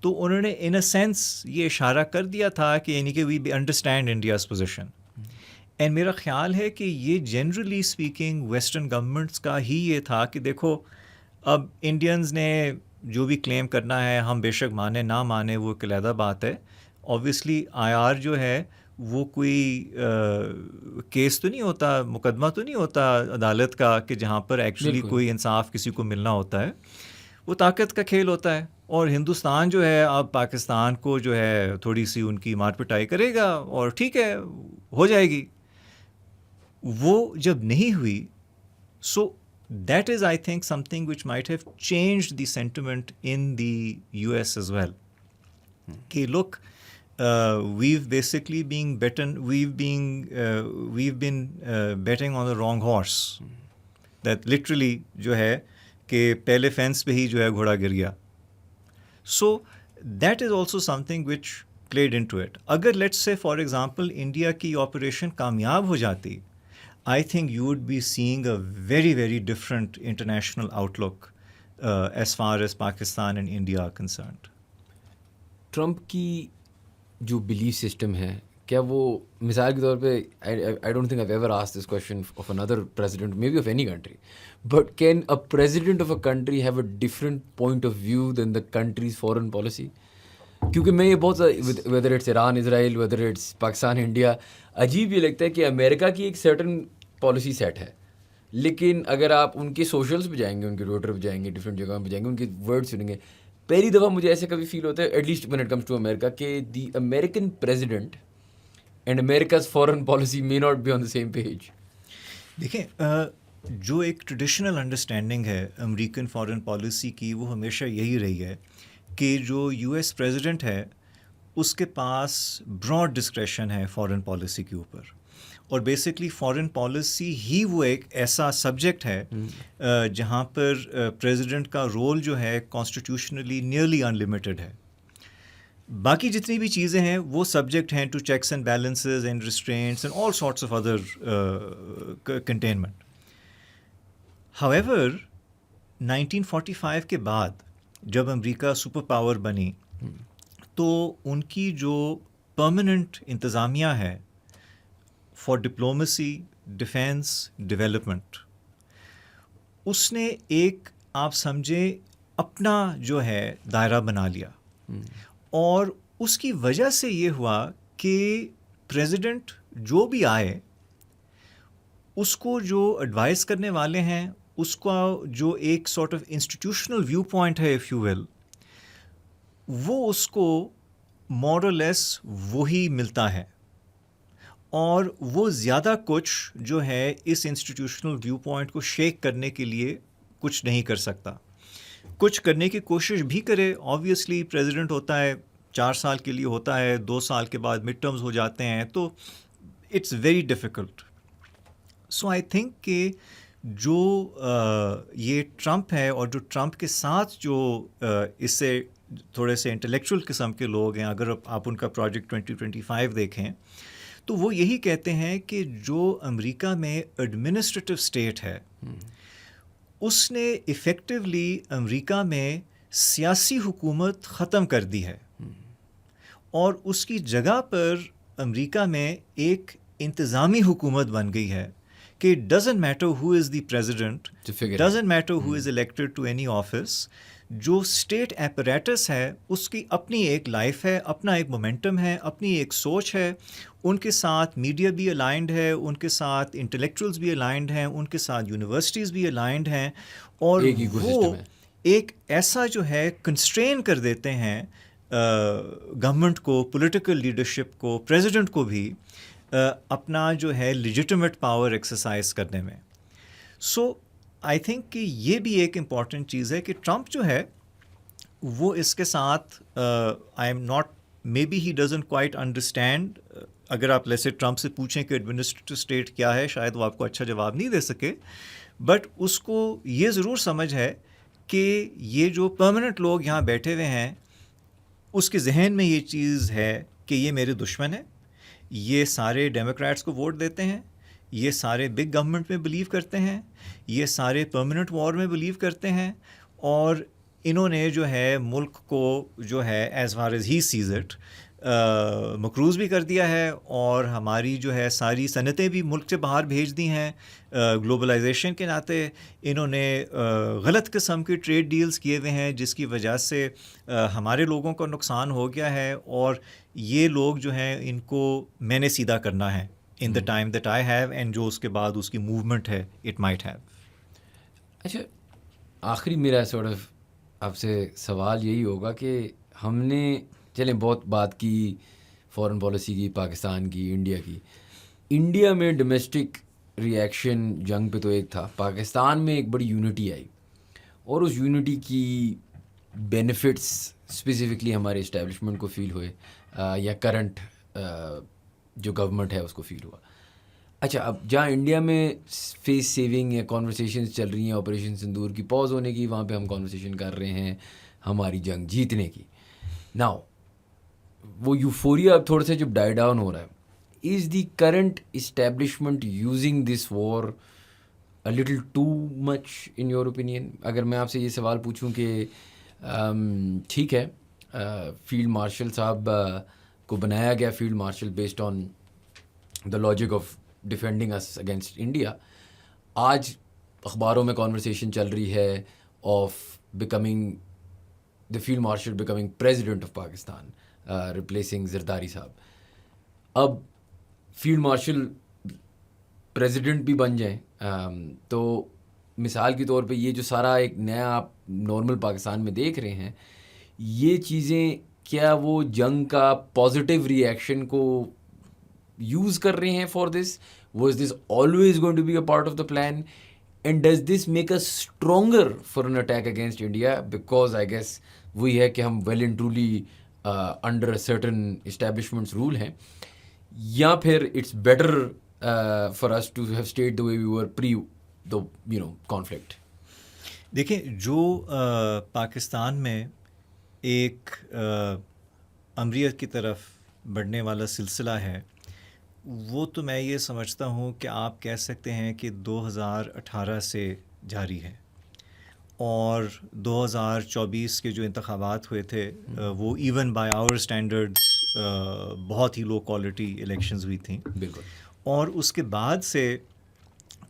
تو انہوں نے ان اے سینس یہ اشارہ کر دیا تھا کہ یعنی کہ we understand India's position. And میرا خیال ہے کہ یہ جنرلی اسپیکنگ ویسٹرن گورنمنٹس کا ہی یہ تھا کہ دیکھو اب انڈینز نے جو بھی کلیم کرنا ہے ہم بے شک مانیں نہ مانیں وہ ایک علیحدہ بات ہے. اوبویسلی آئی آر جو ہے وہ کوئی کیس تو نہیں ہوتا, مقدمہ تو نہیں ہوتا عدالت کا کہ جہاں پر ایکچولی کوئی انصاف کسی کو ملنا ہوتا ہے, وہ طاقت کا کھیل ہوتا ہے. اور ہندوستان جو ہے اب پاکستان کو جو ہے تھوڑی سی ان کی مار پٹائی کرے گا اور ٹھیک ہے ہو جائے گی, وہ جب نہیں ہوئی. So that is I think something which might have changed the sentiment in the U S as well کہ look we've basically we've been betting on the wrong horse, that literally جو ہے کہ پہلے فینس پہ ہی جو ہے گھوڑا گر گیا. So that is also something which played into it. اگر let's say for example India کی آپریشن کامیاب ہو جاتی, I think you would be seeing a very very different international outlook as far as Pakistan and India are concerned. Trump کی جو بلیف سسٹم ہے, کیا وہ مثال کے طور پہ, آئی don't think I ever asked this question of another president, maybe of any country, but can a president of a country have a different point of view than the country's foreign policy? کیونکہ میں یہ بہت whether it's Iran Israel, whether it's Pakistan India, عجیب یہ لگتا ہے کہ امریکہ کی ایک سرٹن پالیسی سیٹ ہے, لیکن اگر آپ ان کے سوشلس پہ جائیں گے, ان کے ٹویٹر پہ جائیں گے, ڈفرینٹ جگہوں پہ جائیں گے, ان کے ورڈ سنیں گے, پہلی دفعہ مجھے ایسے کبھی فیل ہوتا ہے at least when it comes to America کہ the American president and America's foreign policy may not be on the same page. دیکھیں جو ایک ٹریڈیشنل انڈرسٹینڈنگ ہے امریکن فارن پالیسی کی وہ ہمیشہ یہی رہی ہے کہ جو یو ایس پریزیڈنٹ ہے اس کے پاس براڈ ڈسکریشن ہے فارن پالیسی کے اوپر، اور بیسکلی فارن پالیسی ہی وہ ایک ایسا سبجیکٹ ہے جہاں پر پریزیڈنٹ کا رول جو ہے کانسٹیٹیوشنلی نیئرلی انلمیٹڈ ہے. باقی جتنی بھی چیزیں ہیں وہ سبجیکٹ ہیں to checks and balances and restraints and all sorts of other containment. However 1945 کے بعد جب امریکہ سپر پاور بنی تو ان کی جو پرماننٹ انتظامیہ ہے فار ڈپلومسی ڈیفینس ڈیولپمنٹ، اس نے ایک آپ سمجھیں اپنا جو ہے دائرہ بنا لیا، اور اس کی وجہ سے یہ ہوا کہ پریزیڈنٹ جو بھی آئے اس کو جو ایڈوائز کرنے والے ہیں اس کا جو ایک sort of institutional view point ہے اف یو ول، وہ اس کو مور اور لیس وہی ملتا ہے، اور وہ زیادہ کچھ جو ہے اس انسٹیٹیوشنل ویو پوائنٹ کو شیک کرنے کے لیے کچھ نہیں کر سکتا. کچھ کرنے کی کوشش بھی کرے، آبویسلی پریزیڈنٹ ہوتا ہے 4 سال کے لیے ہوتا ہے، 2 سال کے بعد مڈ ٹرمز ہو جاتے ہیں، تو it's very difficult. So I think کہ جو یہ ٹرمپ ہے اور جو ٹرمپ کے ساتھ جو اس سے تھوڑے سے انٹلیکچوئل قسم کے لوگ ہیں، اگر آپ ان کا پروجیکٹ 2025 دیکھیں تو وہ یہی کہتے ہیں کہ جو امریکہ میں ایڈمنسٹریٹو اسٹیٹ ہے اس نے ایفیکٹولی امریکہ میں سیاسی حکومت ختم کر دی ہے، اور اس کی جگہ پر امریکہ میں ایک انتظامی حکومت بن گئی ہے کہ doesn't matter who is the president, doesn't matter who is elected to any office. جو اسٹیٹ ایپریٹس ہے اس کی اپنی ایک لائف ہے، اپنا ایک مومنٹم ہے، اپنی ایک سوچ ہے. ان کے ساتھ میڈیا بھی الائنڈ ہے، ان کے ساتھ انٹلیکچوئلز بھی الائنڈ ہیں، ان کے ساتھ یونیورسٹیز بھی الائنڈ ہیں، اور وہ ایک ایسا جو ہے کنسٹرین کر دیتے ہیں گورنمنٹ کو، پولیٹیکل لیڈرشپ کو، پریزیڈنٹ کو بھی اپنا جو ہے لیجیٹمیٹ پاور ایکسرسائز کرنے میں. سو آئی تھنک کہ یہ بھی ایک امپورٹنٹ چیز ہے کہ ٹرمپ جو ہے وہ اس کے ساتھ I am not maybe he doesn't quite understand. اگر آپ لیسے ٹرمپ سے پوچھیں کہ ایڈمنسٹریٹو اسٹیٹ کیا ہے، شاید وہ آپ کو اچھا جواب نہیں دے سکے، بٹ اس کو یہ ضرور سمجھ ہے کہ یہ جو پرماننٹ لوگ یہاں بیٹھے ہوئے ہیں اس کے ذہن میں یہ چیز ہے کہ یہ میرے دشمن ہیں، یہ سارے ڈیموکریٹس کو ووٹ دیتے ہیں، یہ سارے بگ گورنمنٹ میں بلیو کرتے ہیں، یہ سارے پرماننٹ وار میں بلیو کرتے ہیں، اور انہوں نے جو ہے ملک کو جو ہے as far as he sees it مقروض بھی کر دیا ہے، اور ہماری جو ہے ساری صنعتیں بھی ملک سے باہر بھیج دی ہیں. گلوبلائزیشن کے ناطے انہوں نے غلط قسم کے ٹریڈ ڈیلز کیے ہوئے ہیں جس کی وجہ سے ہمارے لوگوں کا نقصان ہو گیا ہے، اور یہ لوگ جو ہیں ان کو میں نے سیدھا کرنا ہے in the time that I have, and جو اس کے بعد اس کی موومنٹ ہے اٹ مائٹ ہیو. اچھا، آخری میرا سورٹ آف آپ سے سوال یہی ہوگا کہ ہم نے چلیں بہت بات کی فارن پالیسی کی، پاکستان کی، انڈیا کی. انڈیا میں ڈومیسٹک ریئیکشن جنگ پہ تو ایک تھا، پاکستان میں ایک بڑی یونٹی آئی، اور اس یونٹی کی بینیفٹس اسپیسیفکلی ہمارے اسٹیبلشمنٹ کو فیل ہوئے، یا کرنٹ جو گورنمنٹ ہے اس کو فیل ہوا. اچھا، اب جہاں انڈیا میں فیس سیونگ یا کانورسیشنز چل رہی ہیں آپریشن سندور کی پاز ہونے کی، وہاں پہ ہم کانورسیشن کر رہے ہیں ہماری جنگ جیتنے کی. ناؤ وہ یوفوریا اب تھوڑا سا جب ڈائی ڈاؤن ہو رہا ہے، is the current establishment using this war a little too much in your opinion? اگر میں آپ سے یہ سوال پوچھوں کہ ٹھیک ہے فیلڈ مارشل صاحب کو بنایا گیا field marshal based on the logic of defending us against India, آج اخباروں میں کانورسیشن چل رہی ہے of becoming the field marshal becoming president of Pakistan, replacing Zardari صاحب. اب فیلڈ مارشل پریزیڈنٹ بھی بن جائیں تو مثال کے طور پہ یہ جو سارا ایک نیا آپ نارمل پاکستان میں دیکھ رہے ہیں، یہ چیزیں کیا وہ جنگ کا پازیٹیو ری ایکشن کو یوز کر رہے ہیں for this? Was this always going to be a part of the plan? And does this make us stronger for an attack against India? Because I guess وہی ہے کہ ہم well and truly under certain establishments rule ہیں، یا پھر it's better for us to have stayed the way we were pre the conflict? دیکھیں، جو پاکستان میں ایک امریت کی طرف بڑھنے والا سلسلہ ہے، وہ تو میں یہ سمجھتا ہوں کہ آپ کہہ سکتے ہیں کہ 2018 سے جاری ہے، اور 2024 کے جو انتخابات ہوئے تھے وہ ایون بائی آور اسٹینڈرڈز بہت ہی لو کوالٹی الیکشنز ہوئی تھیں. بالکل. اور اس کے بعد سے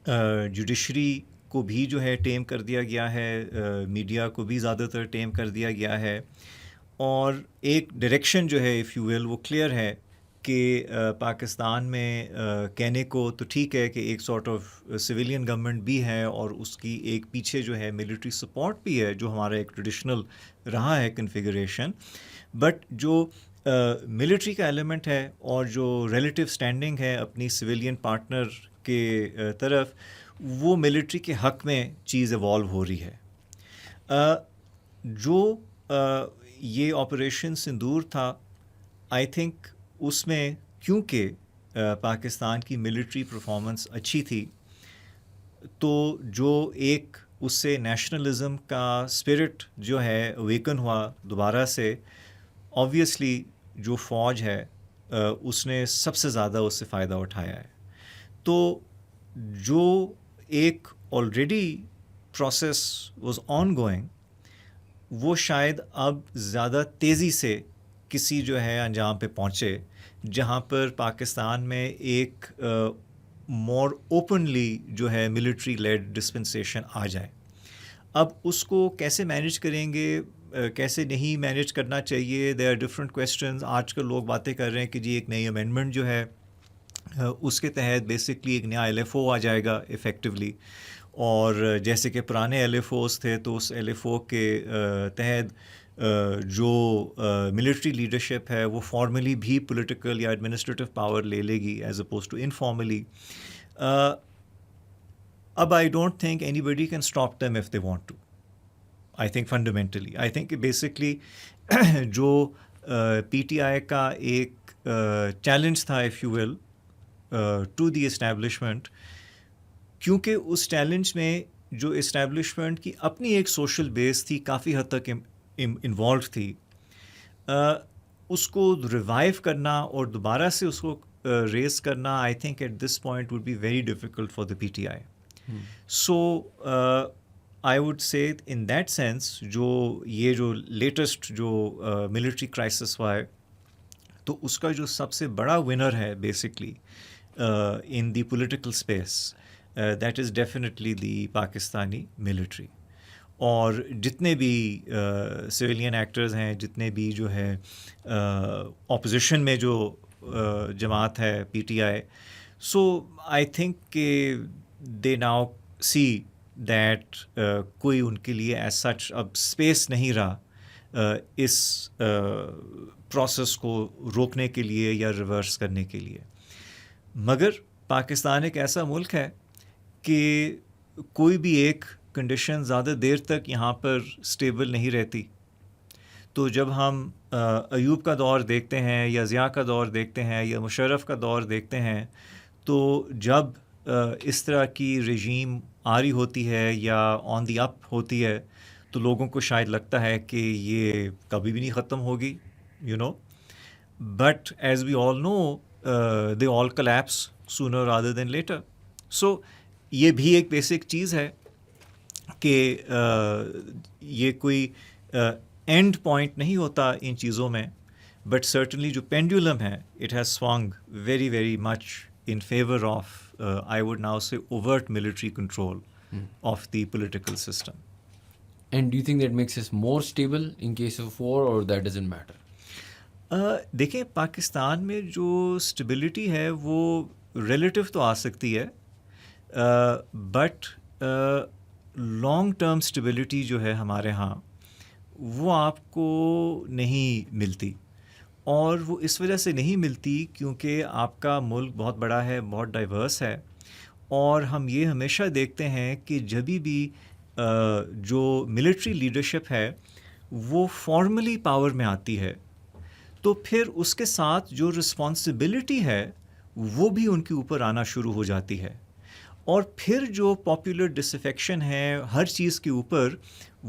جوڈیشری کو بھی جو ہے ٹیم کر دیا گیا ہے، میڈیا کو بھی زیادہ تر ٹیم کر دیا گیا ہے، اور ایک ڈائریکشن جو ہے اف یو ول وہ کلیئر ہے کہ پاکستان میں کہنے کو تو ٹھیک ہے کہ ایک سارٹ آف سویلین گورنمنٹ بھی ہے، اور اس کی ایک پیچھے جو ہے ملٹری سپورٹ بھی ہے، جو ہمارا ایک ٹریڈیشنل رہا ہے کنفیگریشن، بٹ جو ملٹری کا ایلیمنٹ ہے اور جو ریلیٹیو اسٹینڈنگ ہے اپنی سویلین پارٹنر کے طرف، وہ ملٹری کے حق میں چیز ایوالو ہو رہی ہے. جو یہ آپریشن سندور تھا، آئی تھنک اس میں کیونکہ پاکستان کی ملٹری پرفارمنس اچھی تھی، تو جو ایک اس سے نیشنلزم کا اسپرٹ جو ہے اویکن ہوا دوبارہ سے، آبویسلی جو فوج ہے اس نے سب سے زیادہ اس سے فائدہ اٹھایا ہے. تو جو ایک already process was on going, وہ شاید اب زیادہ تیزی سے کسی جو ہے انجام پہ پہنچے، جہاں پر پاکستان میں ایک مور اوپنلی جو ہے ملٹری لیڈ ڈسپنسیشن آ جائے. اب اس کو کیسے مینیج کریں گے، کیسے نہیں مینیج کرنا چاہیے، دیر آر ڈفرینٹ کویسچنز. آج کل لوگ باتیں کر رہے ہیں کہ جی ایک نئی امینڈمنٹ جو ہے اس کے تحت بیسکلی ایک نیا ایل ایف او آ جائے گا افیکٹولی، اور جیسے کہ پرانے ایل ایف اوز تھے تو اس ایل ایف او کے تحت جو ملٹری لیڈرشپ ہے وہ فارملی بھی پولیٹیکل یا ایڈمنسٹریٹو پاور لے لے گی ایز اپوز ٹو انفارملی. اب I don't think anybody can stop them if they want to. I think fundamentally I think basically جو پی ٹی آئی کا ایک چیلنج تھا if you will to the establishment, کیونکہ اس چیلنج میں جو اسٹیبلشمنٹ کی اپنی ایک سوشل بیس تھی کافی حد تک انوالو تھی، اس کو ریوائیو کرنا اور دوبارہ سے اس کو ریز کرنا I think at this point would be very difficult for the P T I. So I would say in that sense جو یہ جو لیٹسٹ جو ملٹری کرائسس ہوا ہے، تو اس کا جو سب سے بڑا ونر ہے basically in the political space, that is definitely the Pakistani military. اور جتنے بھی سویلین ایکٹرز ہیں، جتنے بھی جو ہے اپوزیشن میں جو جماعت ہے پی T I, so I think کہ دے ناؤ سی دیٹ کوئی ان کے لیے ایز سچ اب اسپیس نہیں رہا اس پروسیس کو روکنے کے لیے یا ریورس کرنے کے لیے. مگر پاکستان ایک ایسا ملک ہے کہ کوئی بھی ایک کنڈیشن زیادہ دیر تک یہاں پر اسٹیبل نہیں رہتی. تو جب ہم ایوب کا دور دیکھتے ہیں یا ضیاء کا دور دیکھتے ہیں یا مشرف کا دور دیکھتے ہیں، تو جب اس طرح کی رژیم آ رہی ہوتی ہے یا آن دی اپ ہوتی ہے، تو لوگوں کو شاید لگتا ہے کہ یہ کبھی بھی نہیں ختم ہوگی، you know. But as we all know they all collapse sooner rather than later. So یہ بھی ایک بیسک چیز ہے کہ یہ کوئی اینڈ پوائنٹ نہیں ہوتا ان چیزوں میں، بٹ سرٹنلی جو پینڈولم ہے it has sang very very much in favor of, I would now say, overt military control of the political system. And do you think that makes us more stable in case of war, or that doesn't matter? دیکھیں، پاکستان میں جو اسٹیبلٹی ہے وہ ریلیٹیو تو آ سکتی ہے، بٹ لانگ ٹرم اسٹیبلٹی جو ہے ہمارے ہاں وہ آپ کو نہیں ملتی، اور وہ اس وجہ سے نہیں ملتی کیونکہ آپ کا ملک بہت بڑا ہے، بہت ڈائیورس ہے، اور ہم یہ ہمیشہ دیکھتے ہیں کہ جبھی بھی جو ملٹری لیڈرشپ ہے وہ فارملی پاور میں آتی ہے تو پھر اس کے ساتھ جو رسپانسبلٹی ہے وہ بھی ان کے اوپر آنا شروع ہو جاتی ہے، اور پھر جو پاپولر ڈس افیکشن ہے ہر چیز کے اوپر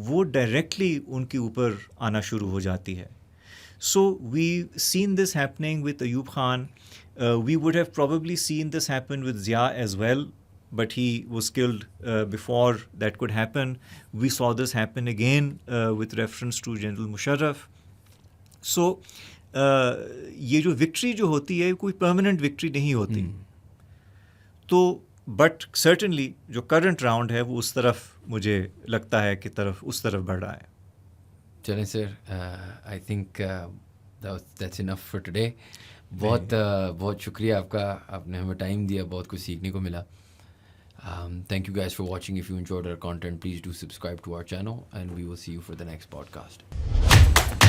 وہ ڈائریکٹلی ان کے اوپر آنا شروع ہو جاتی ہے. So we've seen this happening with Ayub Khan. We would have probably seen this happen with Zia as well, but he was killed before that could happen. We saw this happen again with reference to General Musharraf. So یہ جو وکٹری جو ہوتی ہے کوئی پرماننٹ وکٹری نہیں ہوتی. تو بٹ سرٹنلی جو کرنٹ راؤنڈ ہے وہ اس طرف مجھے لگتا ہے کہ اس طرف بڑھ رہا ہے. چلیں sir, I think that's enough for today. بہت شکریہ آپ کا، آپ نے ہمیں ٹائم دیا، بہت کچھ سیکھنے کو ملا. Thank you guys for watching. If you enjoyed our content please do subscribe to our channel and we will see you for the next pod cost.